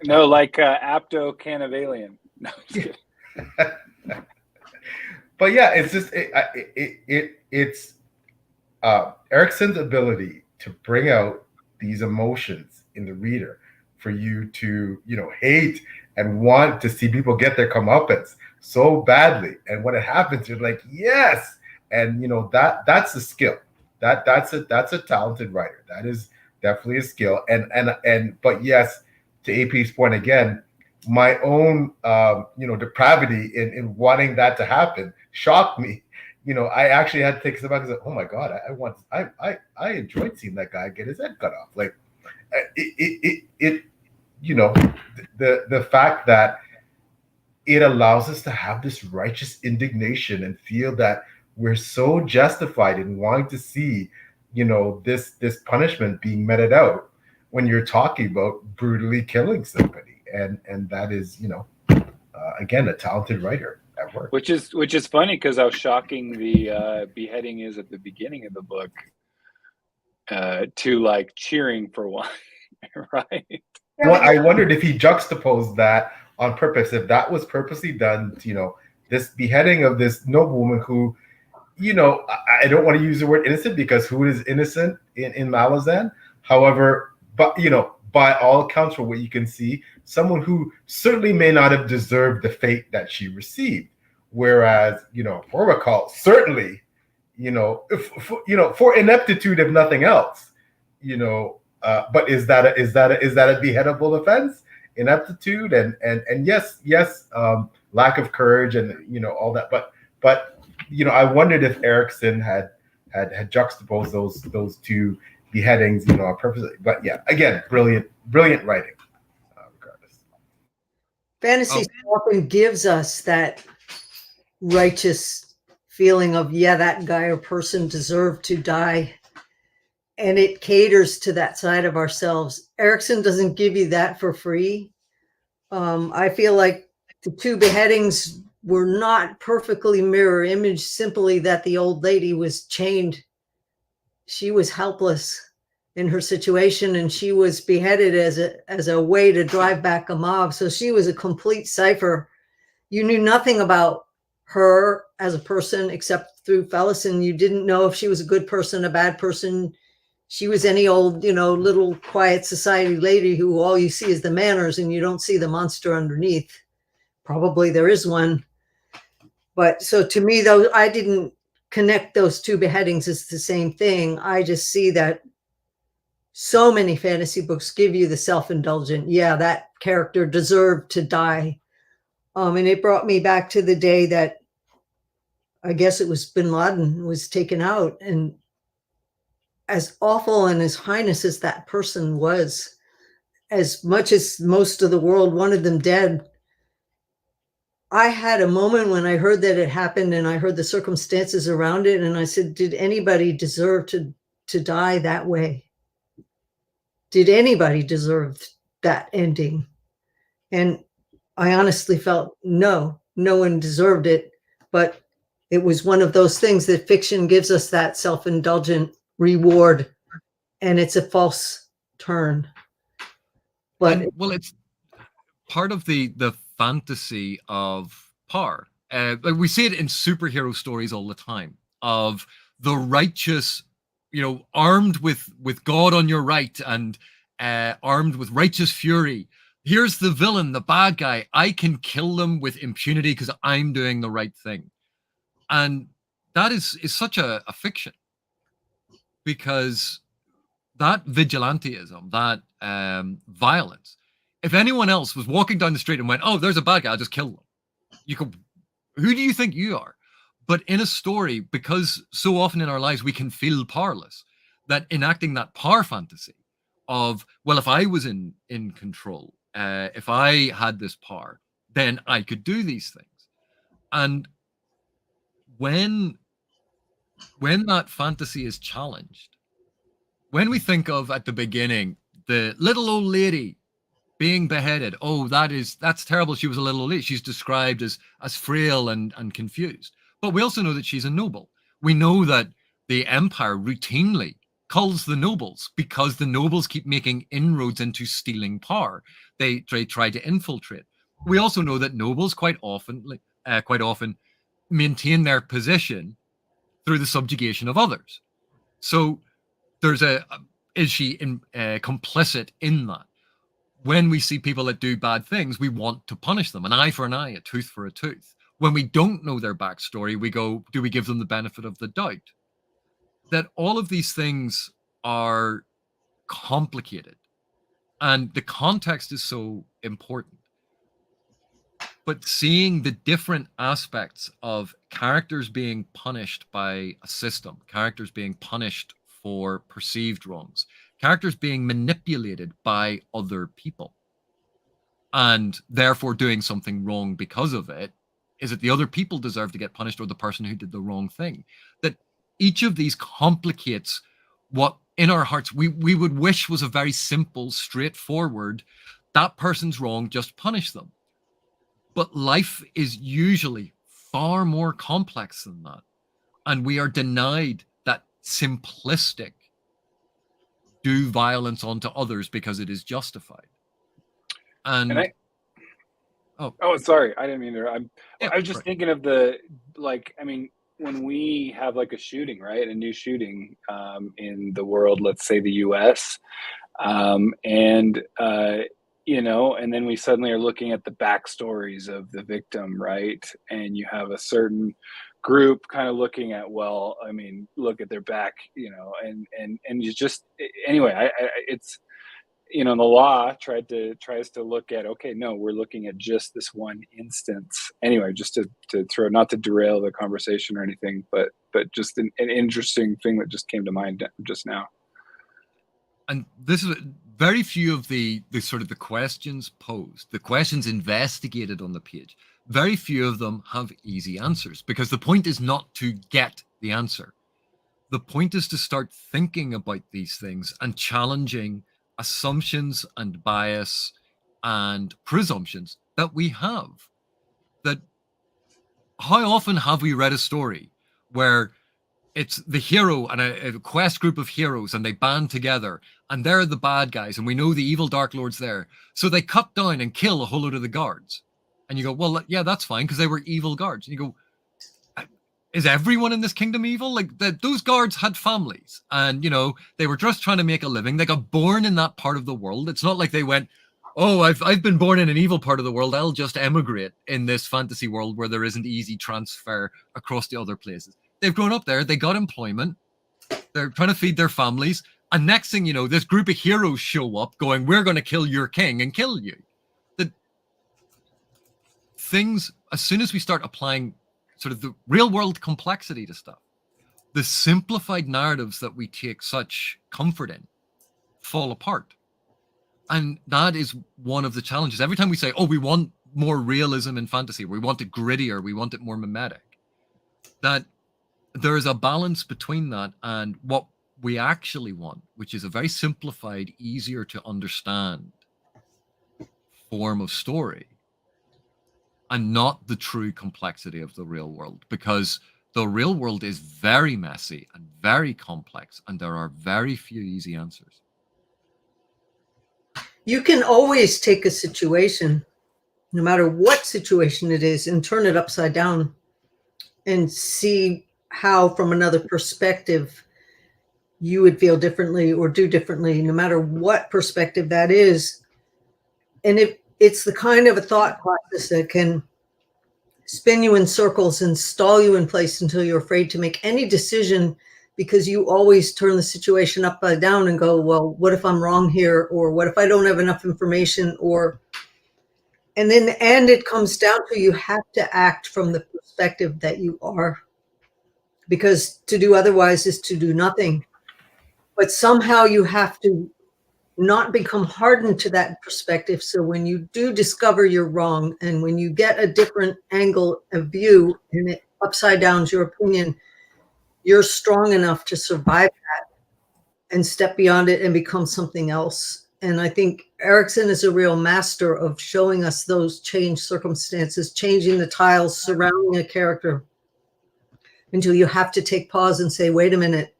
No, like Apto Canavalian. No, but yeah, it's just it's Erikson's ability to bring out these emotions in the reader for you to, you know, hate and want to see people get their comeuppance so badly, and when it happens, you're like, yes, and you know that's a skill. That's a talented writer. That is definitely a skill. And but yes, to AP's point again, my own depravity in wanting that to happen shocked me. You know, I actually had to take a step back and say, oh my god, I enjoyed seeing that guy get his head cut off. Like it you know, the fact that it allows us to have this righteous indignation and feel that we're so justified in wanting to see, you know, this punishment being meted out when you're talking about brutally killing somebody, and that is, you know, again, a talented writer at work. Which is funny because how shocking the beheading is at the beginning of the book, to like cheering for one, right? Well, I wondered if he juxtaposed that on purpose, if that was purposely done to, you know, this beheading of this noblewoman who, you know, I don't want to use the word innocent because who is innocent in Malazan? However, but, you know, by all accounts, from what you can see, someone who certainly may not have deserved the fate that she received. Whereas, you know, Protocol certainly, you know, for ineptitude, if nothing else, you know, but is that a beheadable offense? Ineptitude and yes, lack of courage and, you know, all that. But you know, I wondered if Erikson had juxtaposed those two beheadings, you know, purposely. But yeah, again, brilliant writing. Regardless, fantasy often gives us that righteous feeling of, yeah, that guy or person deserved to die. And it caters to that side of ourselves. Erikson doesn't give you that for free. I feel like the two beheadings were not perfectly mirror image, simply that the old lady was chained. She was helpless in her situation, and she was beheaded as a way to drive back a mob. So she was a complete cipher. You knew nothing about her as a person except through Fellison. You didn't know if she was a good person, a bad person. She was any old, you know, little quiet society lady who all you see is the manners and you don't see the monster underneath. Probably there is one. But so to me, though, I didn't connect those two beheadings as the same thing. I just see that so many fantasy books give you the self-indulgent, yeah, that character deserved to die. And it brought me back to the day that I guess it was Bin Laden was taken out, and as awful and as heinous as that person was, as much as most of the world wanted them dead, I had a moment when I heard that it happened and I heard the circumstances around it, and I said, did anybody deserve to to die that way? Did anybody deserve that ending? And I honestly felt no one deserved it, but it was one of those things that fiction gives us, that self-indulgent reward, and it's a false turn. But well, it's part of the fantasy of power. Like we see it in superhero stories all the time, of the righteous, armed with God on your right and armed with righteous fury. Here's the villain, the bad guy. I can kill them with impunity because I'm doing the right thing. And that is such a fiction, because that vigilantism, that violence, if anyone else was walking down the street and went, oh, there's a bad guy, I'll just kill them. You go, who do you think you are? But in a story, because so often in our lives we can feel powerless, that enacting that power fantasy of, well, if I was in control, if I had this power, then I could do these things. And when that fantasy is challenged, when we think of at the beginning the little old lady being beheaded, oh, that's terrible. She was a little old lady. She's described as frail and confused. But we also know that she's a noble. We know that the empire routinely culls the nobles because the nobles keep making inroads into stealing power. They try to infiltrate. We also know that nobles quite often maintain their position through the subjugation of others. So is she complicit in that? When we see people that do bad things, we want to punish them. An eye for an eye, a tooth for a tooth. When we don't know their backstory, we go, do we give them the benefit of the doubt? That all of these things are complicated. And the context is so important. But seeing the different aspects of characters being punished by a system, characters being punished for perceived wrongs, characters being manipulated by other people, and therefore doing something wrong because of it, is it the other people deserve to get punished or the person who did the wrong thing? That each of these complicates what in our hearts we would wish was a very simple, straightforward, that person's wrong, just punish them. But life is usually far more complex than that. And we are denied that simplistic do violence onto others because it is justified. Sorry, I didn't mean to. I was just thinking of when we have like a shooting, right? A new shooting in the world, let's say the US, and then we suddenly are looking at the backstories of the victim, right? And you have a certain group kind of looking at, well, I mean, look at their back, and you just, anyway, it's, the law tries to look at, okay, no, we're looking at just this one instance. Anyway, just to throw, not to derail the conversation or anything, but just an interesting thing that just came to mind just now. And this is very few of the sort of the questions posed, the questions investigated on the page, very few of them have easy answers, because the point is not to get the answer. The point is to start thinking about these things and challenging assumptions and bias and presumptions that we have. That how often have we read a story where it's the hero and a quest group of heroes, and they band together, and they're the bad guys, and we know the evil Dark Lord's there, so they cut down and kill a whole load of the guards. And you go, well, yeah, that's fine, because they were evil guards. And you go, is everyone in this kingdom evil? Like, those guards had families, and they were just trying to make a living. They got born in that part of the world. It's not like they went, oh, I've been born in an evil part of the world, I'll just emigrate in this fantasy world where there isn't easy transfer across the other places. They've grown up there, they got employment, they're trying to feed their families, and next thing you know, this group of heroes show up going, we're going to kill your king and kill you. The things, as soon as we start applying sort of the real world complexity to stuff, the simplified narratives that we take such comfort in fall apart. And that is one of the challenges. Every time we say, oh, we want more realism in fantasy, we want it grittier, we want it more mimetic, that there is a balance between that and what we actually want, which is a very simplified, easier to understand form of story, and not the true complexity of the real world, because the real world is very messy and very complex, and there are very few easy answers. You can always take a situation, no matter what situation it is, and turn it upside down and see how, from another perspective, you would feel differently or do differently, no matter what perspective that is. And it's the kind of a thought process that can spin you in circles and stall you in place until you're afraid to make any decision, because you always turn the situation upside down and go, well, what if I'm wrong here? Or what if I don't have enough information? And in the end, it comes down to you have to act from the perspective that you are, because to do otherwise is to do nothing. But somehow you have to not become hardened to that perspective. So when you do discover you're wrong, and when you get a different angle of view and it upside downs your opinion, you're strong enough to survive that and step beyond it and become something else. And I think Erikson is a real master of showing us those changed circumstances, changing the tiles surrounding a character until you have to take pause and say, wait a minute,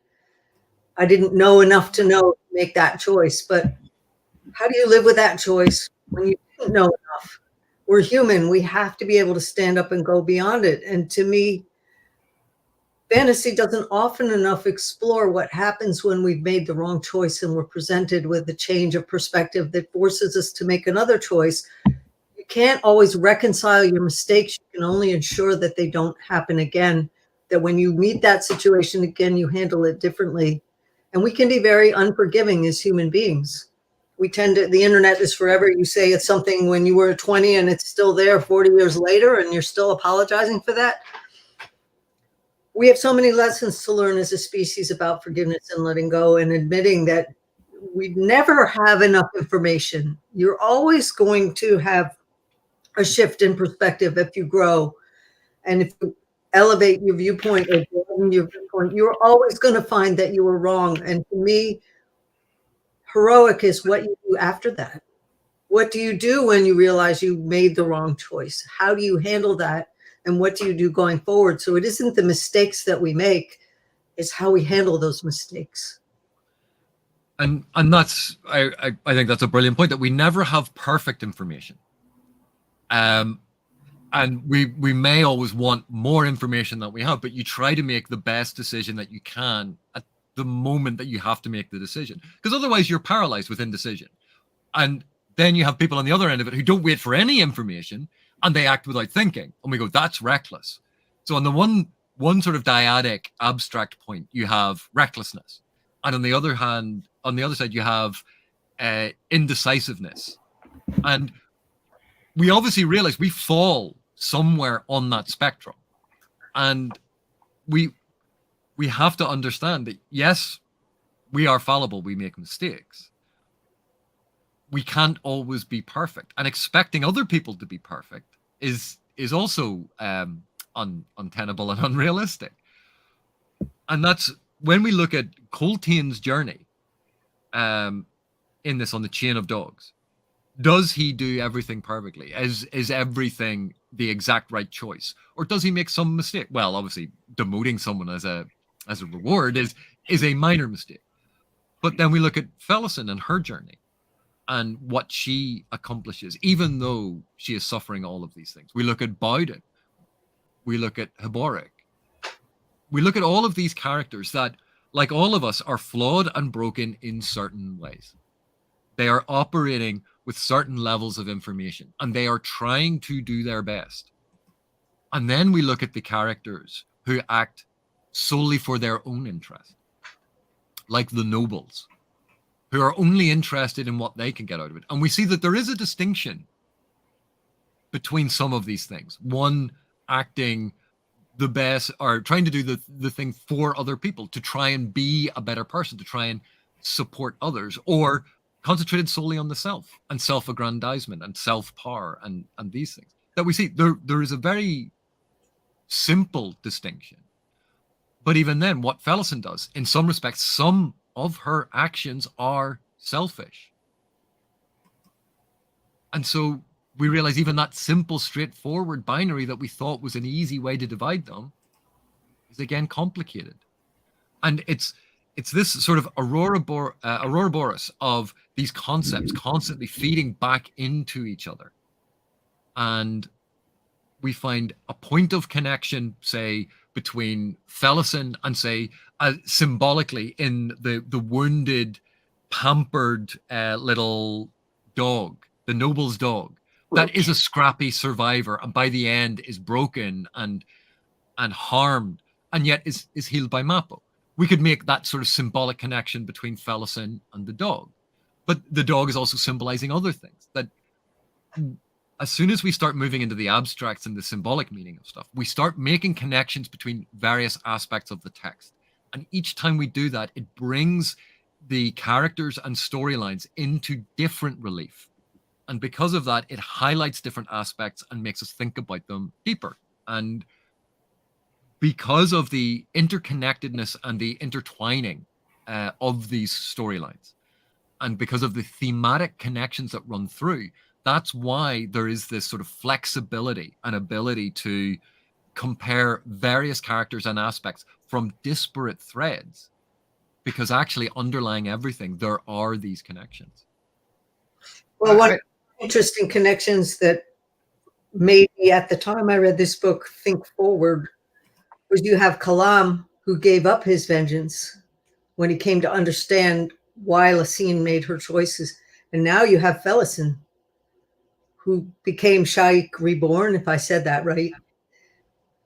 I didn't know enough to know to make that choice. But how do you live with that choice when you didn't know enough? We're human. We have to be able to stand up and go beyond it. And to me, fantasy doesn't often enough explore what happens when we've made the wrong choice and we're presented with a change of perspective that forces us to make another choice. You can't always reconcile your mistakes. You can only ensure that they don't happen again, that when you meet that situation again, you handle it differently. And we can be very unforgiving as human beings. We tend to, the internet is forever. You say it's something when you were 20 and it's still there 40 years later and you're still apologizing for that. We have so many lessons to learn as a species about forgiveness and letting go and admitting that we never have enough information. You're always going to have a shift in perspective if you grow. And if you elevate your viewpoint or broaden your viewpoint, you're always going to find that you were wrong. And to me, heroic is what you do after that. What do you do when you realize you made the wrong choice? How do you handle that? And what do you do going forward? So it isn't the mistakes that we make, it's how we handle those mistakes. And that's, I think that's a brilliant point, that we never have perfect information. And we may always want more information than we have, but you try to make the best decision that you can at the moment that you have to make the decision. Because otherwise you're paralyzed with indecision. And then you have people on the other end of it who don't wait for any information and they act without thinking. And we go, that's reckless. So on the one sort of dyadic abstract point, you have recklessness. And on the other hand, on the other side, you have indecisiveness. And we obviously realize we fall somewhere on that spectrum. And we have to understand that, yes, we are fallible, we make mistakes. We can't always be perfect. And expecting other people to be perfect is also untenable and unrealistic. And that's when we look at Coltane's journey in this, on the Chain of Dogs. Does he do everything perfectly? Is everything the exact right choice? Or does he make some mistake? Well, obviously, demoting someone as a reward is a minor mistake. But then we look at Felison and her journey and what she accomplishes, even though she is suffering all of these things. We look at Bowden. We look at Heboric. We look at all of these characters that, like all of us, are flawed and broken in certain ways. They are operating with certain levels of information, and they are trying to do their best. And then we look at the characters who act solely for their own interest, like the nobles, who are only interested in what they can get out of it. And we see that there is a distinction between some of these things. One acting the best, or trying to do the thing for other people, to try and be a better person, to try and support others, or concentrated solely on the self and self-aggrandizement and self-power and these things. That we see there is a very simple distinction. But even then, what Felison does, in some respects, some of her actions are selfish. And so we realize even that simple, straightforward binary that we thought was an easy way to divide them is again complicated. And it's this sort of aurora boreas of these concepts constantly feeding back into each other. And we find a point of connection, say, between Felison and, say, symbolically in the wounded, pampered little dog, the noble's dog, that is a scrappy survivor, and by the end is broken and harmed, and yet is healed by Mappo. We could make that sort of symbolic connection between Felison and the dog. But the dog is also symbolizing other things. That as soon as we start moving into the abstracts and the symbolic meaning of stuff, we start making connections between various aspects of the text. And each time we do that, it brings the characters and storylines into different relief. And because of that, it highlights different aspects and makes us think about them deeper. And because of the interconnectedness and the intertwining of these storylines, and because of the thematic connections that run through, that's why there is this sort of flexibility and ability to compare various characters and aspects from disparate threads, because actually underlying everything, there are these connections. Well, one interesting connections that made me, at the time I read this book, think forward was you have Kalam, who gave up his vengeance when he came to understand why Lasine made her choices. And now you have Felison, who became Shaik reborn, if I said that right.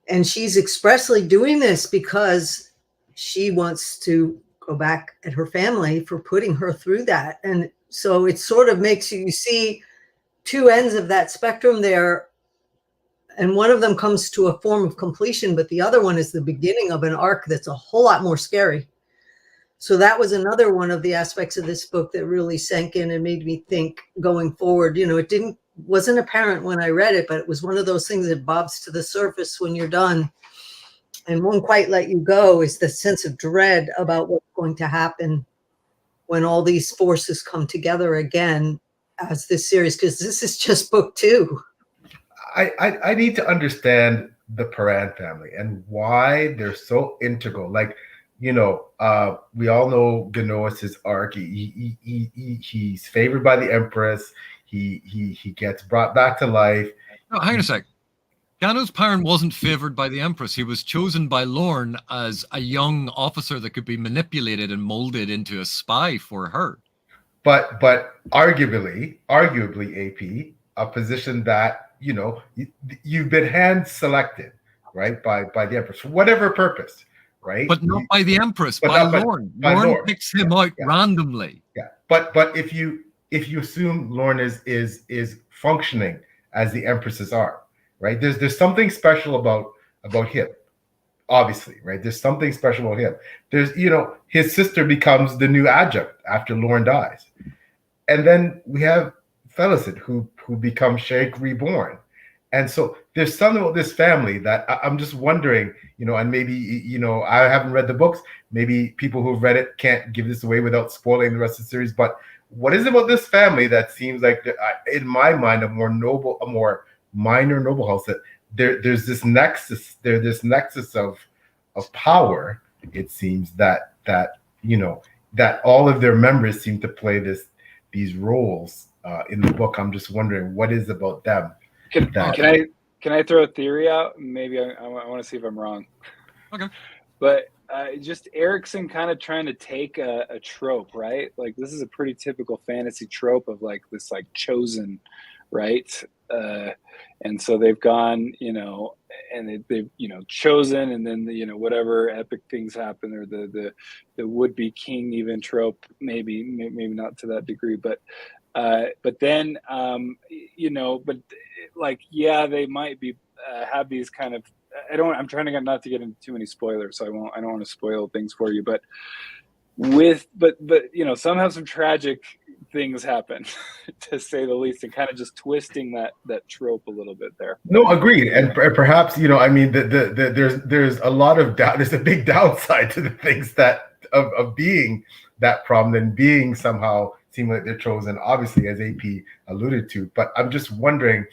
And she's expressly doing this because she wants to go back at her family for putting her through that. And so it sort of makes you see two ends of that spectrum there. And one of them comes to a form of completion, but the other one is the beginning of an arc that's a whole lot more scary. So that was another one of the aspects of this book that really sank in and made me think going forward. You know, it wasn't apparent when I read it, but it was one of those things that bobs to the surface when you're done and won't quite let you go, is the sense of dread about what's going to happen when all these forces come together again as this series, because this is just book 2. I need to understand the Paran family and why they're so integral. Like, you know, we all know Ganoas' arc. He's favored by the Empress. He gets brought back to life. No, hang on a sec. Gano's Paran wasn't favored by the Empress. He was chosen by Lorne as a young officer that could be manipulated and molded into a spy for her. But arguably, AP, a position that, you know, you've been hand selected, right, by the Empress for whatever purpose, right? But not by the Empress, by Lorne. Lorne picks him out randomly. Yeah, but if you assume Lorne is functioning as the Empresses are, right? There's something special about him, obviously, right? There's something special about him. There's, you know, his sister becomes the new adjunct after Lorne dies, and then we have Felison who becomes Shaik reborn. And so there's something about this family that I'm just wondering, you know, and maybe, you know, I haven't read the books. Maybe people who've read it can't give this away without spoiling the rest of the series. But what is it about this family that seems like, in my mind, a more minor noble house, that there's this nexus, of power, it seems, that you know, that all of their members seem to play these roles in the book. I'm just wondering what is about them. Can I throw a theory out? Maybe I want to see if I'm wrong. Okay. But just Erikson kind of trying to take a trope, right? Like, this is a pretty typical fantasy trope of like this like chosen, right? And so they've gone, you know, and they've you know, chosen, and then you know, whatever epic things happen, or the would-be king even trope, maybe not to that degree, but then you know, but like, yeah, they might be have these kind of, I'm trying to not to get into too many spoilers, so I don't want to spoil things for you, but you know, some have some tragic things happen to say the least, and kind of just twisting that trope a little bit there. No, agreed. And perhaps, you know, I mean, there's a lot of there's a big downside to the things that of being that problem and being somehow seem like they're chosen, obviously, as AP alluded to. But I'm just wondering,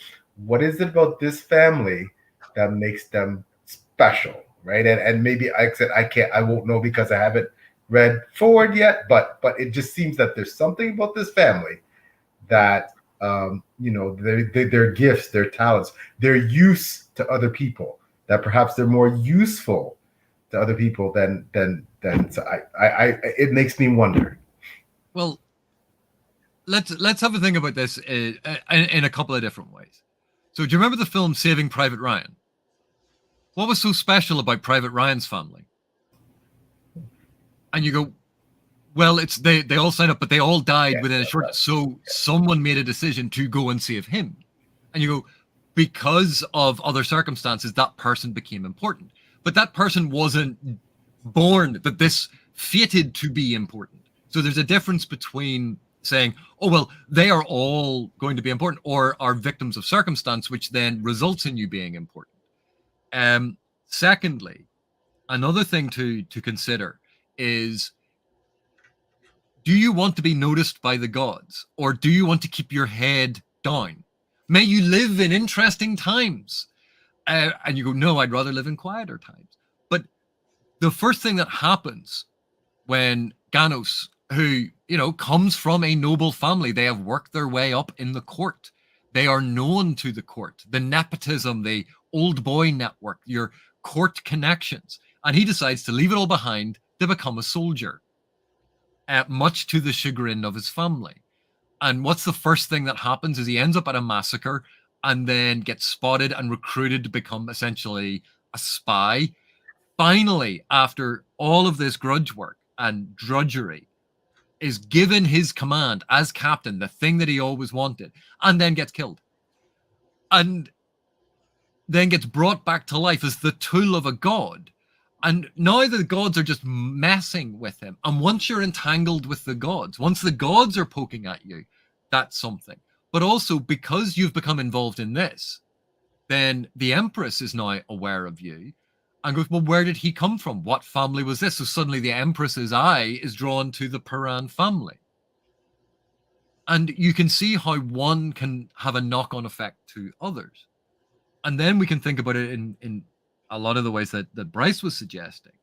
what is it about this family that makes them special, right? And maybe I said I won't know because I haven't read forward yet, but it just seems that there's something about this family that their gifts, their talents, their use to other people, that perhaps they're more useful to other people than so I it makes me wonder. Well, let's have a think about this in a couple of different ways. So do you remember the film Saving Private Ryan? What was so special about Private Ryan's family? And you go, well, it's they all signed up, but they all died within a short. So someone made a decision to go and save him. And you go, because of other circumstances, that person became important. But that person wasn't born that this fated to be important. So there's a difference between saying, oh, well, they are all going to be important, or are victims of circumstance, which then results in you being important. Secondly, another thing to consider is, do you want to be noticed by the gods, or do you want to keep your head down? May you live in interesting times. And you go, no, I'd rather live in quieter times. But the first thing that happens when Ganos, who, comes from a noble family, they have worked their way up in the court. They are known to the court, the nepotism, the old boy network, your court connections. And he decides to leave it all behind to become a soldier, much to the chagrin of his family. And what's the first thing that happens is he ends up at a massacre and then gets spotted and recruited to become essentially a spy. Finally, after all of this grudge work and drudgery, is given his command as captain, the thing that he always wanted, and then gets killed. And then gets brought back to life as the tool of a god. And now the gods are just messing with him. And once you're entangled with the gods, once the gods are poking at you, that's something. But also, because you've become involved in this, then the Empress is now aware of you and goes, well, where did he come from? What family was this? So suddenly the Empress's eye is drawn to the Paran family. And you can see how one can have a knock-on effect to others. And then we can think about it in a lot of the ways that Bryce was suggesting,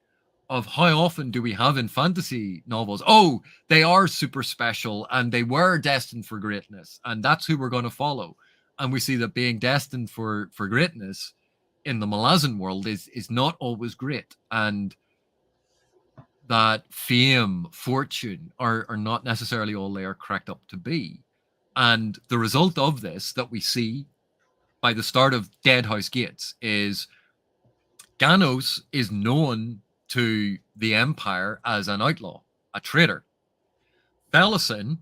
of how often do we have in fantasy novels, oh, they are super special and they were destined for greatness, and that's who we're going to follow. And we see that being destined for greatness in the Malazan world is not always great, and that fame, fortune are not necessarily all they are cracked up to be. And the result of this that we see by the start of Deadhouse Gates is Ganos is known to the Empire as an outlaw, a traitor. Malazan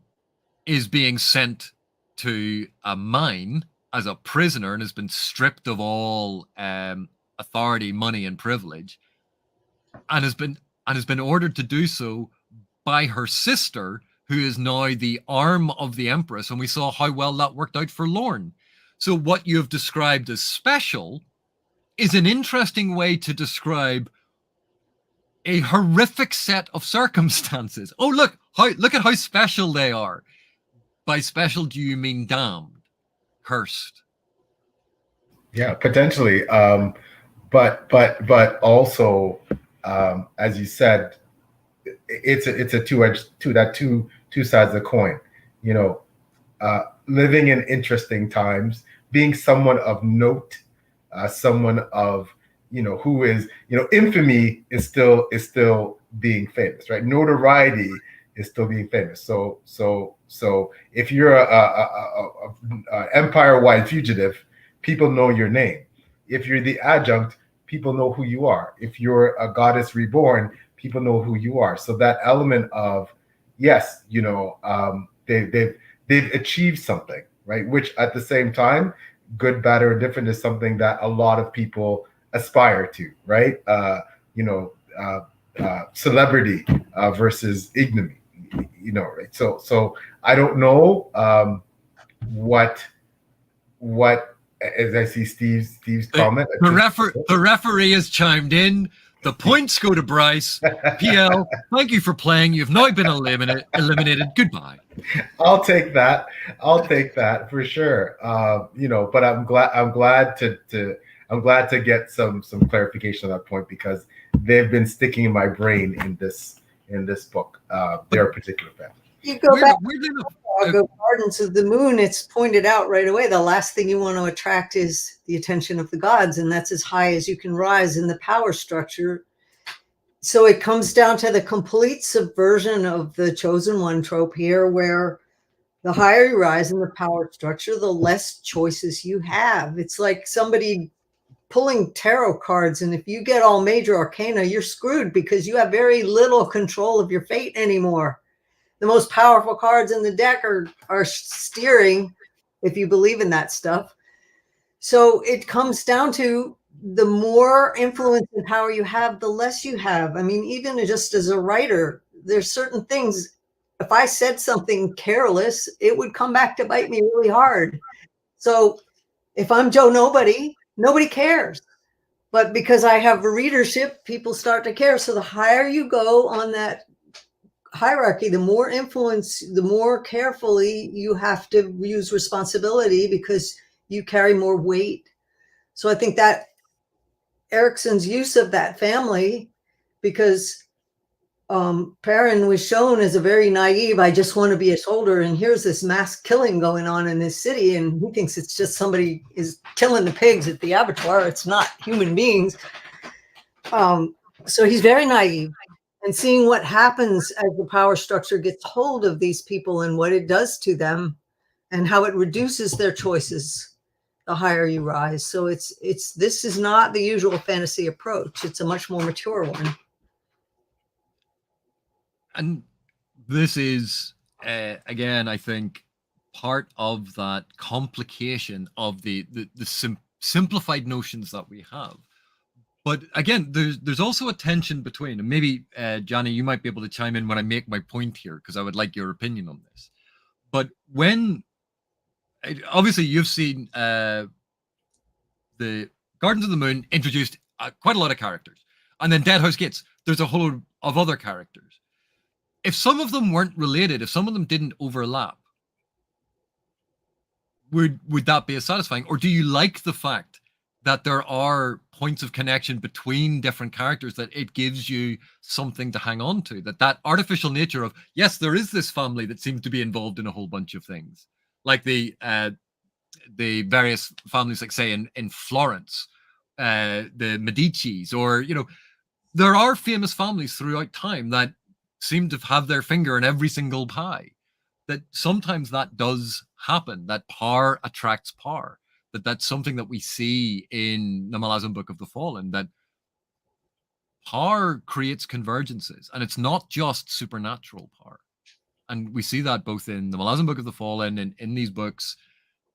is being sent to a mine as a prisoner and has been stripped of all authority, money, and privilege, and has been ordered to do so by her sister, who is now the arm of the Empress. And we saw how well that worked out for Lorne. So what you have described as special is an interesting way to describe a horrific set of circumstances. Oh, look at how special they are. By special, do you mean damned, cursed? Yeah, potentially. But also, as you said, it's a two sides of the coin. Living in interesting times, being someone of note, someone of who is infamy is still being famous, right? Notoriety is still being famous. So if you're a empire-wide fugitive, people know your name. If you're the adjunct, people know who you are. If you're a goddess reborn, people know who you are. So that element of, yes, they've achieved something, right? Which at the same time, good, bad, or different is something that a lot of people aspire to, right? Celebrity versus ignominy, right? So I don't know what as I see Steve's comment. The referee has chimed in. The points go to Bryce. PL, thank you for playing. You've now been eliminated. Goodbye. I'll take that. I'll take that for sure. But I'm glad to get some clarification on that point, because they've been sticking in my brain in this book. Their particular family. You go back to Gardens of the Moon, it's pointed out right away. The last thing you want to attract is the attention of the gods, and that's as high as you can rise in the power structure. So it comes down to the complete subversion of the chosen one trope here, where the higher you rise in the power structure, the less choices you have. It's like somebody pulling tarot cards, and if you get all major arcana, you're screwed because you have very little control of your fate anymore. The most powerful cards in the deck are steering, if you believe in that stuff. So it comes down to the more influence and power you have, the less you have. I mean, even just as a writer, there's certain things, if I said something careless, it would come back to bite me really hard. So if I'm Joe Nobody, nobody cares. But because I have a readership, people start to care. So the higher you go on that hierarchy, the more influence, the more carefully you have to use responsibility, because you carry more weight. So I think that Erikson's use of that family, because Perrin was shown as a very naive, I just want to be a soldier, and here's this mass killing going on in this city, and he thinks it's just somebody is killing the pigs at the abattoir. It's not human beings. So he's very naive. And seeing what happens as the power structure gets hold of these people and what it does to them and how it reduces their choices the higher you rise. So this is not the usual fantasy approach. It's a much more mature one. And this is, again, I think, part of that complication of the simplified notions that we have. But again, there's also a tension between, and maybe, Janny, you might be able to chime in when I make my point here, because I would like your opinion on this. But when, obviously, you've seen the Gardens of the Moon introduced quite a lot of characters. And then Deadhouse Gates, there's a whole load of other characters. If some of them weren't related, if some of them didn't overlap, would that be as satisfying? Or do you like the fact that there are points of connection between different characters, that it gives you something to hang on to, that artificial nature of, yes, there is this family that seems to be involved in a whole bunch of things, like the various families, like say in Florence, the Medicis, or, there are famous families throughout time that seem to have their finger in every single pie. That sometimes that does happen, that power attracts power. That's something that we see in the Malazan Book of the Fallen, that power creates convergences, and it's not just supernatural power. And we see that both in the Malazan Book of the Fallen and in these books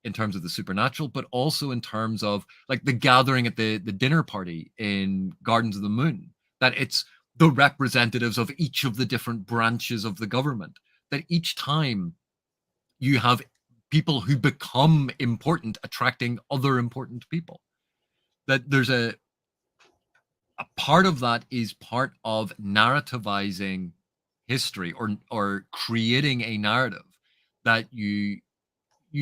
in terms of the supernatural, but also in terms of like the gathering at the dinner party in Gardens of the Moon, that it's the representatives of each of the different branches of the government, that each time you have people who become important attracting other important people, that there's a part of that is part of narrativizing history, or creating a narrative that you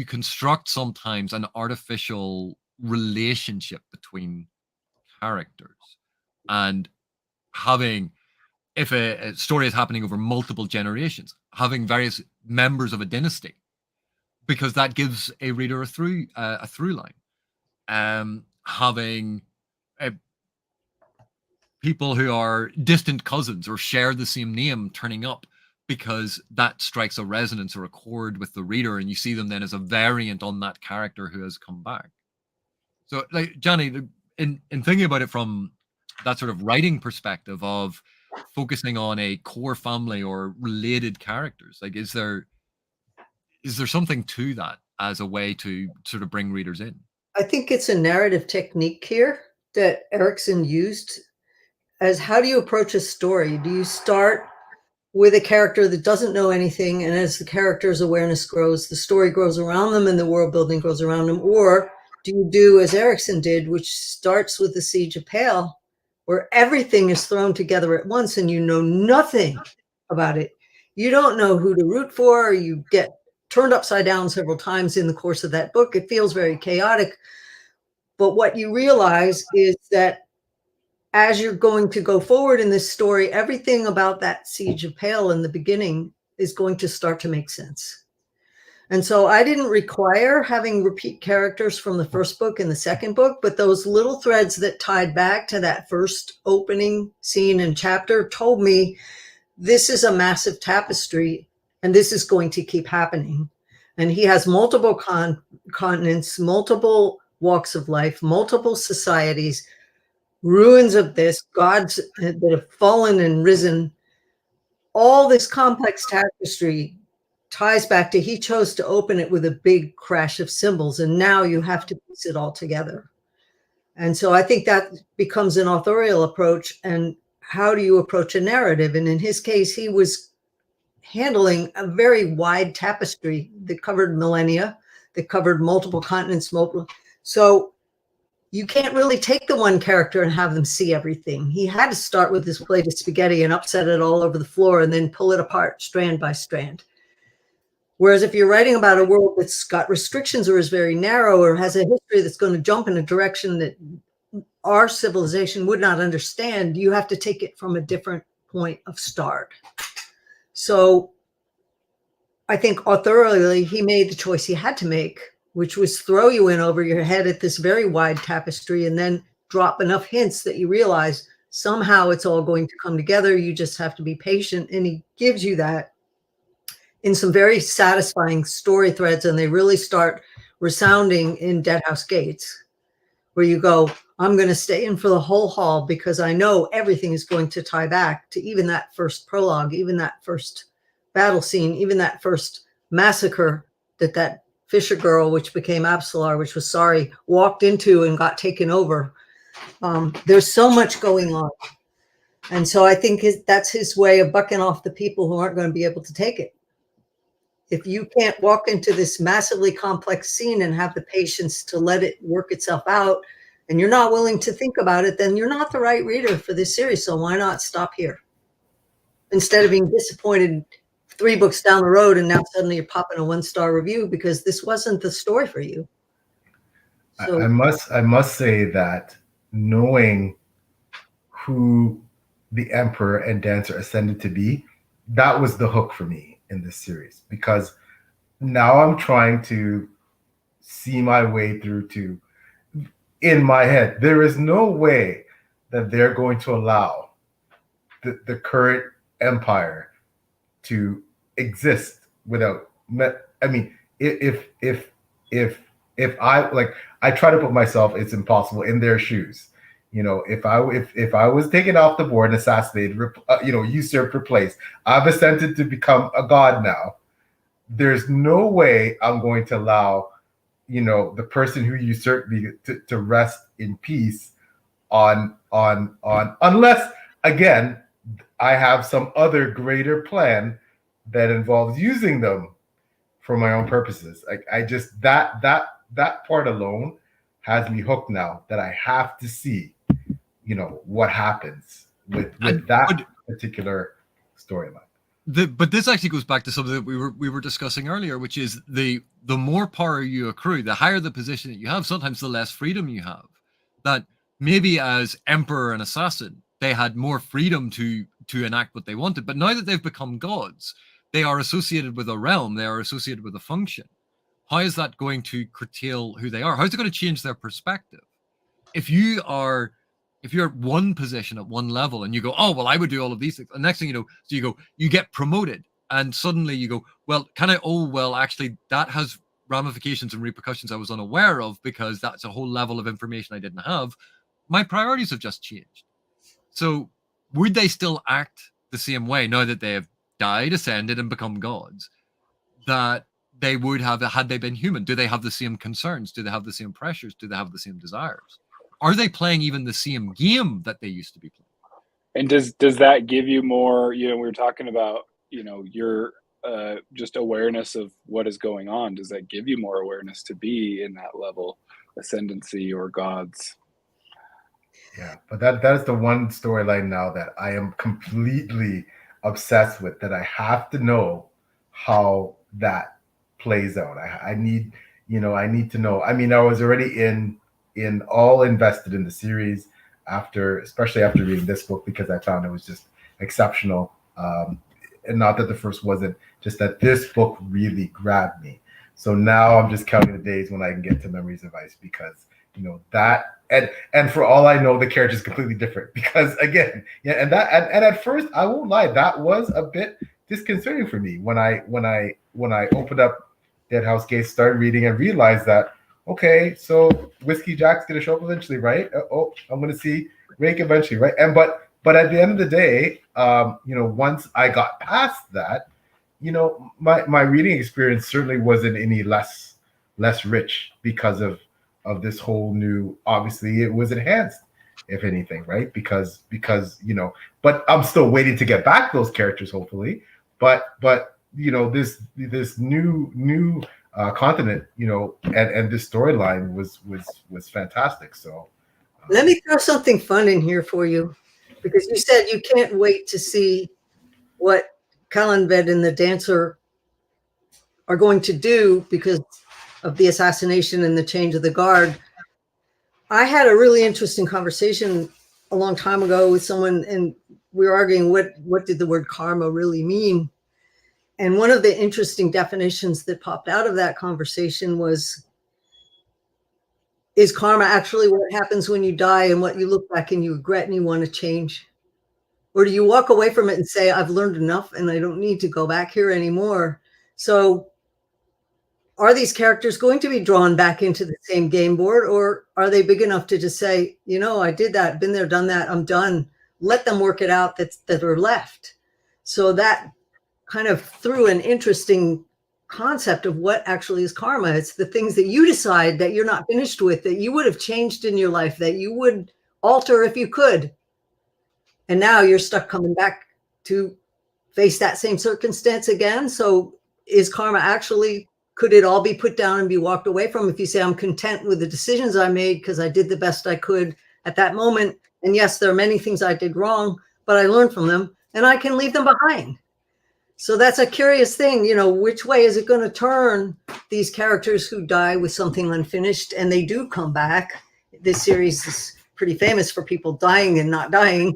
construct sometimes an artificial relationship between characters, and having, if a story is happening over multiple generations, having various members of a dynasty, because that gives a reader a through line. Having people who are distant cousins or share the same name turning up, because that strikes a resonance or a chord with the reader, and you see them then as a variant on that character who has come back. So, like, Janny, in thinking about it from that sort of writing perspective of focusing on a core family or related characters, like, is there something to that as a way to sort of bring readers in? I think it's a narrative technique here that Erikson used, as how do you approach a story? Do you start with a character that doesn't know anything, and as the character's awareness grows, the story grows around them and the world building grows around them? Or do you do as Erikson did, which starts with the Siege of Pale, where everything is thrown together at once and you know nothing about it. You don't know who to root for. You get turned upside down several times in the course of that book. It feels very chaotic. But what you realize is that as you're going to go forward in this story, everything about that Siege of Pale in the beginning is going to start to make sense. And so I didn't require having repeat characters from the first book and the second book, but those little threads that tied back to that first opening scene and chapter told me this is a massive tapestry and this is going to keep happening. And he has multiple continents, multiple walks of life, multiple societies, ruins of this, gods that have fallen and risen. All this complex tapestry ties back to he chose to open it with a big crash of symbols, and now you have to piece it all together. And so I think that becomes an authorial approach. And how do you approach a narrative? And in his case, he was handling a very wide tapestry that covered millennia, that covered multiple continents, so you can't really take the one character and have them see everything. He had to start with this plate of spaghetti and upset it all over the floor and then pull it apart strand by strand. Whereas if you're writing about a world that's got restrictions or is very narrow or has a history that's going to jump in a direction that our civilization would not understand, you have to take it from a different point of start. So I think authorially he made the choice he had to make, which was throw you in over your head at this very wide tapestry and then drop enough hints that you realize somehow it's all going to come together. You just have to be patient. And he gives you that in some very satisfying story threads, and they really start resounding in Deadhouse Gates, where you go, I'm going to stay in for the whole haul because I know everything is going to tie back to even that first prologue, even that first battle scene, even that first massacre that Fisher girl, which became Absalar, which was Sorry, walked into and got taken over. There's so much going on. And so I think that's his way of bucking off the people who aren't going to be able to take it. If you can't walk into this massively complex scene and have the patience to let it work itself out, and you're not willing to think about it, then you're not the right reader for this series. So why not stop here? Instead of being disappointed 3 books down the road and now suddenly you're popping a 1-star review because this wasn't the story for you. So I must say that knowing who the Emperor and Dancer ascended to be, that was the hook for me in this series, because now I'm trying to see my way through to, in my head, there is no way that they're going to allow the current empire to exist without, I mean, if I, like, I try to put myself, it's impossible, in their shoes. You know, if I was taken off the board and assassinated, usurped, replaced, I've ascended to become a god now. There's no way I'm going to allow, the person who usurped me to rest in peace on unless, again, I have some other greater plan that involves using them for my own purposes. I just, that part alone has me hooked now, that I have to see, what happens with that particular storyline. But this actually goes back to something that we were discussing earlier, which is the more power you accrue, the higher the position that you have, sometimes the less freedom you have. That maybe as emperor and assassin, they had more freedom to enact what they wanted. But now that they've become gods, they are associated with a realm, they are associated with a function. How is that going to curtail who they are? How is it going to change their perspective? If you're at one position at one level and you go, oh, well, I would do all of these things. The next thing you know, so you get promoted, and suddenly you go, well, actually that has ramifications and repercussions I was unaware of, because that's a whole level of information I didn't have. My priorities have just changed. So would they still act the same way now that they have died, ascended, and become gods that they would have had they been human? Do they have the same concerns? Do they have the same pressures? Do they have the same desires? Are they playing even the same game that they used to be playing? And does that give you more, we were talking about, your just awareness of what is going on. Does that give you more awareness to be in that level, ascendancy or gods? Yeah, but that is the one storyline now that I am completely obsessed with. That I have to know how that plays out. I need, I need to know. I mean, I was already in all invested in the series after, especially after reading this book, because I found it was just exceptional. And not that the first wasn't, just that this book really grabbed me. So now I'm just counting the days when I can get to Memories of Ice, because that, and for all I know, the character is completely different, because again, yeah, and at first, I won't lie, that was a bit disconcerting for me when I opened up Deadhouse Gates, started reading, and realized that, okay, so Whiskey Jack's gonna show up eventually, right? Oh, I'm gonna see Rake eventually, right? And but at the end of the day, once I got past that, my reading experience certainly wasn't any less rich because of this whole new. Obviously, it was enhanced, if anything, right? Because but I'm still waiting to get back those characters, hopefully. But this new continent, and this storyline was fantastic. So Let me throw something fun in here for you, because you said you can't wait to see what Callanved and the dancer are going to do because of the assassination and the change of the guard. I had a really interesting conversation a long time ago with someone, and we were arguing what did the word karma really mean. And one of the interesting definitions that popped out of that conversation was, is karma actually what happens when you die and what you look back and you regret and you want to change? Or do you walk away from it and say, I've learned enough and I don't need to go back here anymore? So are these characters going to be drawn back into the same game board, or are they big enough to just say, I did that, been there, done that, I'm done. Let them work it out that are left. So that kind of threw an interesting concept of what actually is karma. It's the things that you decide that you're not finished with, that you would have changed in your life, that you would alter if you could. And now you're stuck coming back to face that same circumstance again. So is karma actually, could it all be put down and be walked away from if you say, I'm content with the decisions I made because I did the best I could at that moment? And yes, there are many things I did wrong, but I learned from them and I can leave them behind. So that's a curious thing, which way is it going to turn these characters who die with something unfinished and they do come back? This series is pretty famous for people dying and not dying.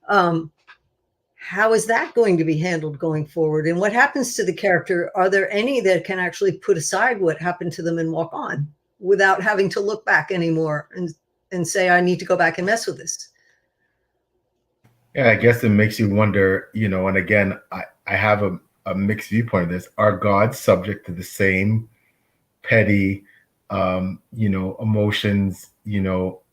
How is that going to be handled going forward? And what happens to the character? Are there any that can actually put aside what happened to them and walk on without having to look back anymore and say, I need to go back and mess with this? yeah, I guess it makes you wonder, and again, I have a mixed viewpoint of this. Are gods subject to the same petty, emotions,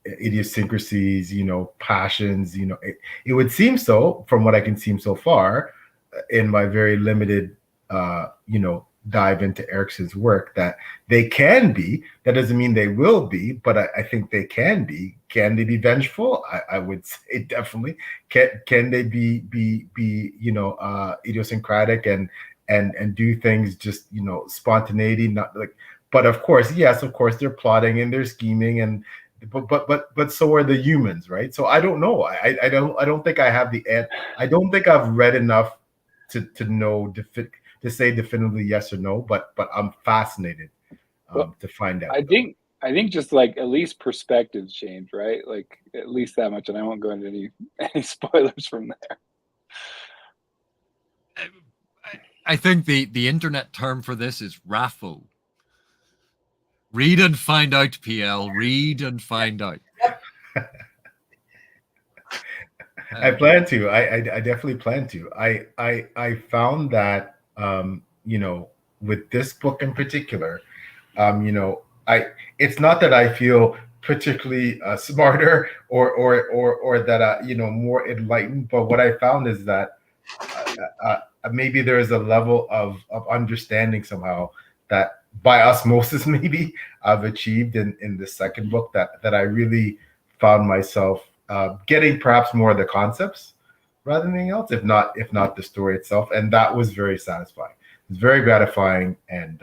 idiosyncrasies, passions? It would seem so from what I can see so far in my very limited, dive into Erikson's work, that they can be. That doesn't mean they will be, but I think they can be. Can they be vengeful? I would say definitely. Can they be idiosyncratic and do things just spontaneity, not like. But of course, yes, of course, they're plotting and they're scheming, and but so are the humans, right? So I don't know. I don't think I have the end. I don't think I've read enough to know to say definitively yes or no. But I'm fascinated to find out. I think just like at least perspectives change, right? Like at least that much, and I won't go into any spoilers from there. I think the internet term for this is RAFO. Read and find out, PL. Read and find out. I plan to. I definitely plan to. I found that with this book in particular, it's not that I feel particularly smarter or that more enlightened, but what I found is that maybe there is a level of understanding somehow that by osmosis maybe I've achieved in the second book that I really found myself getting perhaps more of the concepts rather than anything else, if not the story itself, and that was very satisfying. It's very gratifying, and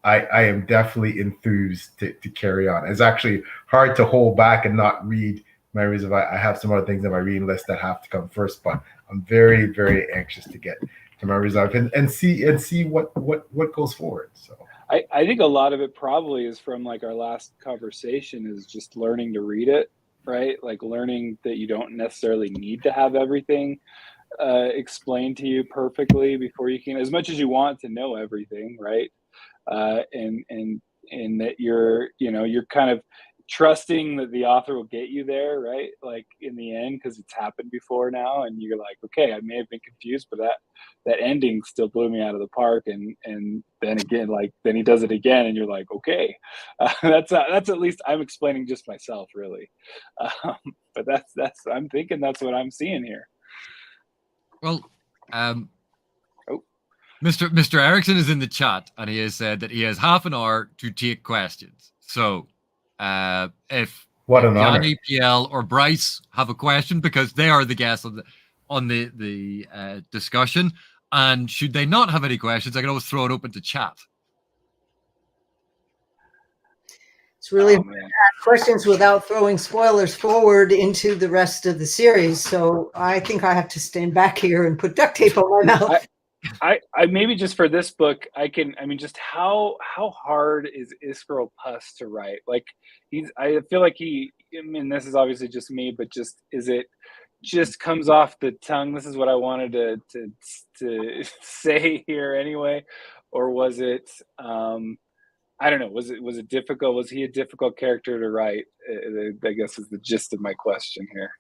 I am definitely enthused to carry on. It's actually hard to hold back and not read Memories of Ice. I have some other things on my reading list that have to come first, but I'm very, very anxious to get to Memories of Ice and see what goes forward. So I think a lot of it probably is from like our last conversation, is just learning to read it, right? Like learning that you don't necessarily need to have everything explained to you perfectly before you can, as much as you want to know everything, right? And that you're kind of trusting that the author will get you there, right? Like in the end, because it's happened before now, and you're like, okay, I may have been confused, but that ending still blew me out of the park. And then again, like then he does it again, and you're like, okay, that's at least I'm explaining just myself, really. But that's I'm thinking that's what I'm seeing here. Well, Mr. Erikson is in the chat, and he has said that he has half an hour to take questions. So, if Janny, PL, or Bryce have a question, because they are the guests on the discussion, and should they not have any questions, I can always throw it open to chat. It's really hard to ask questions without throwing spoilers forward into the rest of the series. So I think I have to stand back here and put duct tape on my mouth. I maybe just for this book, I mean, just how hard is Iskral Puss to write? Like I feel like I mean, this is obviously just me, but just comes off the tongue. This is what I wanted to say here anyway, or was it? I don't know. Was it difficult? Was he a difficult character to write? I guess is the gist of my question here.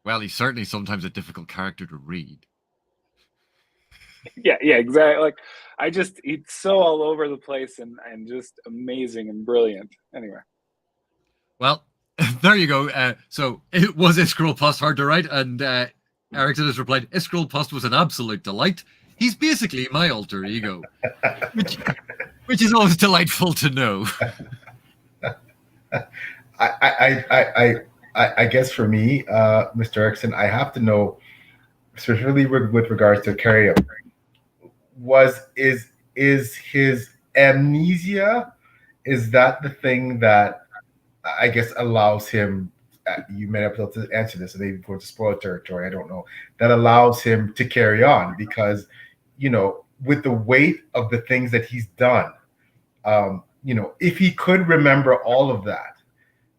Well, he's certainly sometimes a difficult character to read. Yeah, exactly. Like he's so all over the place and just amazing and brilliant. Anyway. Well, there you go. So it was Iskral Puss hard to write, and Erikson has replied, Iskral Puss was an absolute delight. He's basically my alter ego, which is always delightful to know. I guess for me, Mr. Erikson, I have to know, specifically with regards to Carrium, is his amnesia, is that the thing that I guess allows him, you may not be able to answer this, and maybe go to spoiler territory, I don't know, that allows him to carry on, because, with the weight of the things that he's done, if he could remember all of that,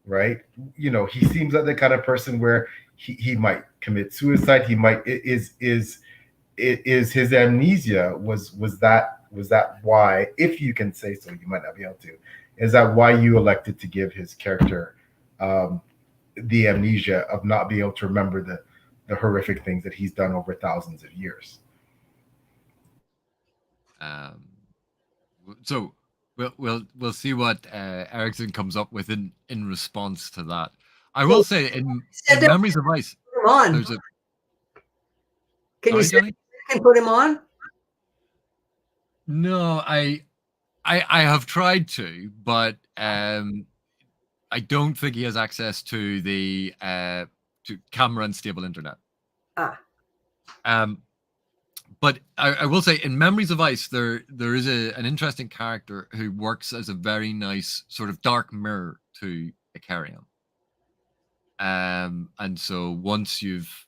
right? He seems like the kind of person where he might commit suicide. He might is his amnesia was that why, if you can say so, you might not be able to, is that why you elected to give his character the amnesia of not being able to remember the horrific things that he's done over thousands of years? So we'll see what Erikson comes up with in response to that. I will say in Memories of Ice, there's a. Can you say you can put him on? No, I have tried to, but I don't think he has access to the to camera and stable internet. But I will say in Memories of Ice, there is an interesting character who works as a very nice sort of dark mirror to Ikariam. And so once you've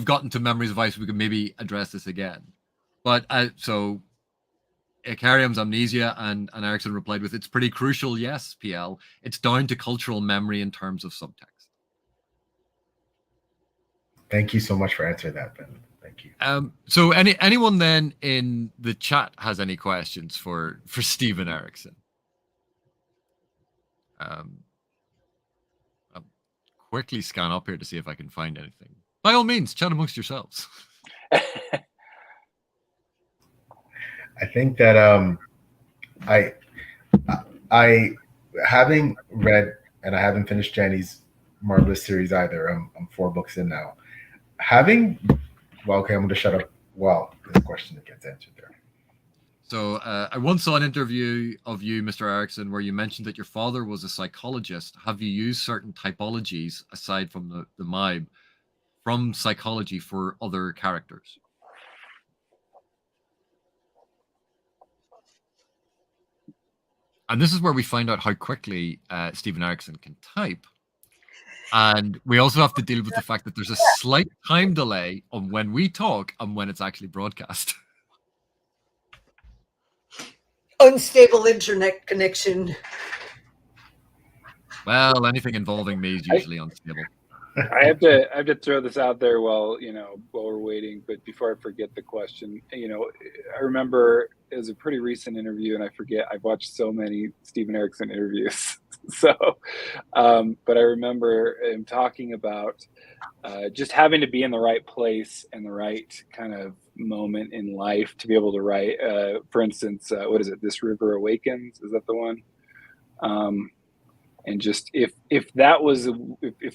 gotten to Memories of Ice, we can maybe address this again. But so Ikariam's amnesia, and Erikson replied with, it's pretty crucial, yes, PL. It's down to cultural memory in terms of subtext. Thank you so much for answering that, Ben. Thank you. So anyone then in the chat has any questions for Stephen Erikson? I'll quickly scan up here to see if I can find anything. By all means, chat amongst yourselves. I think that I having read, and I haven't finished Janny's Marvelous series either. I'm 4 books in now. Okay, I'm going to shut up while this question gets answered there. So I once saw an interview of you, Mr. Erikson, where you mentioned that your father was a psychologist. Have you used certain typologies aside from the MIBE from psychology for other characters. And this is where we find out how quickly Stephen Erikson can type. And we also have to deal with the fact that there's a slight time delay on when we talk and when it's actually broadcast. Unstable internet connection. Well, anything involving me is usually unstable. I have to throw this out there while we're waiting, but before I forget the question, I remember it was a pretty recent interview, and I've watched so many Stephen Erikson interviews. So, but I remember him talking about just having to be in the right place and the right kind of moment in life to be able to write. For instance, what is it? This River Awakens? Is that the one? And just if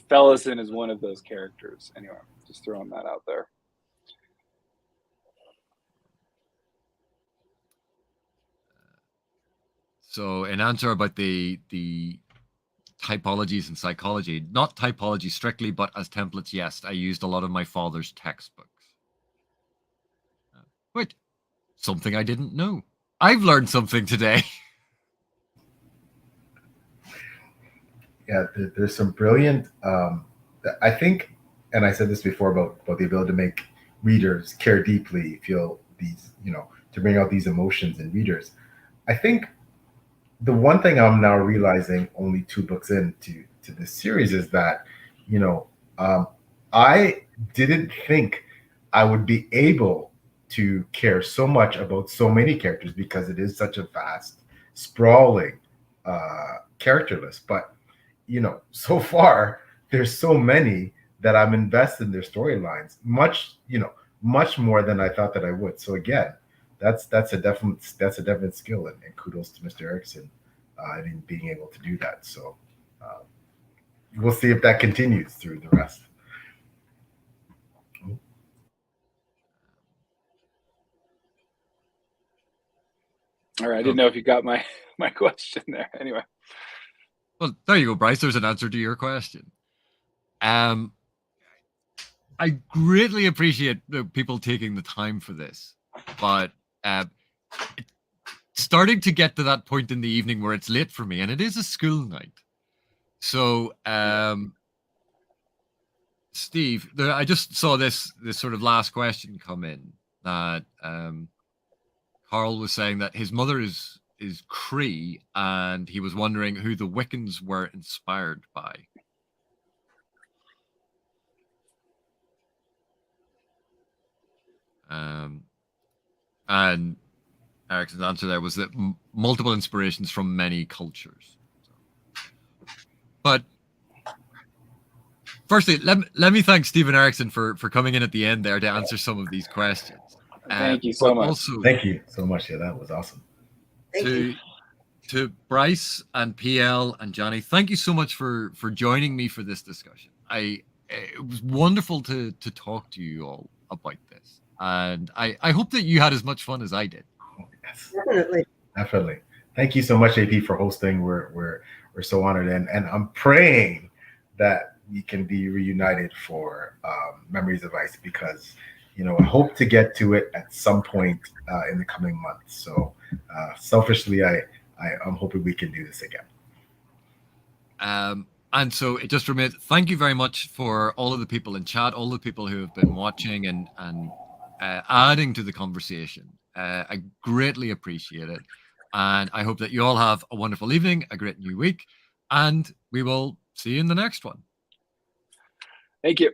Fellison is one of those characters, anyway, just throwing that out there. So, in answer about the typologies in psychology, not typology strictly, but as templates, yes, I used a lot of my father's textbooks. Wait, something I didn't know. I've learned something today. Yeah, there's some brilliant. I think, and I said this before about the ability to make readers care deeply, feel these, to bring out these emotions in readers. I think the one thing I'm now realizing, only 2 books into this series, is that, I didn't think I would be able to care so much about so many characters because it is such a vast, sprawling character list. But so far there's so many that I'm invested in their storylines, much more than I thought that I would. So again, that's a definite skill, and kudos to Mr. Erikson in being able to do that. So we'll see if that continues through the rest. All right, I didn't know if you got my question there. Anyway. Well, there you go, Bryce. There's an answer to your question. I greatly appreciate the people taking the time for this, but starting to get to that point in the evening where it's late for me, and it is a school night. So, Steve, I just saw this sort of last question come in that Carl was saying that his mother is Cree, and he was wondering who the Wiccans were inspired by. And Erikson's answer there was that multiple inspirations from many cultures. But firstly, let me thank Stephen Erikson for coming in at the end there to answer some of these questions. Thank you so much. Also, thank you so much. Yeah, that was awesome. To Bryce and PL and Janny, thank you so much for joining me for this discussion. It was wonderful to talk to you all about this, and I hope that you had as much fun as I did. Oh, yes. Definitely. Thank you so much, AP, for hosting. We're so honored, and I'm praying that we can be reunited for Memories of Ice, because I hope to get to it at some point in the coming months. So selfishly, I'm hoping we can do this again. And so it just remains, thank you very much for all of the people in chat, all the people who have been watching and adding to the conversation. I greatly appreciate it. And I hope that you all have a wonderful evening, a great new week, and we will see you in the next one. Thank you.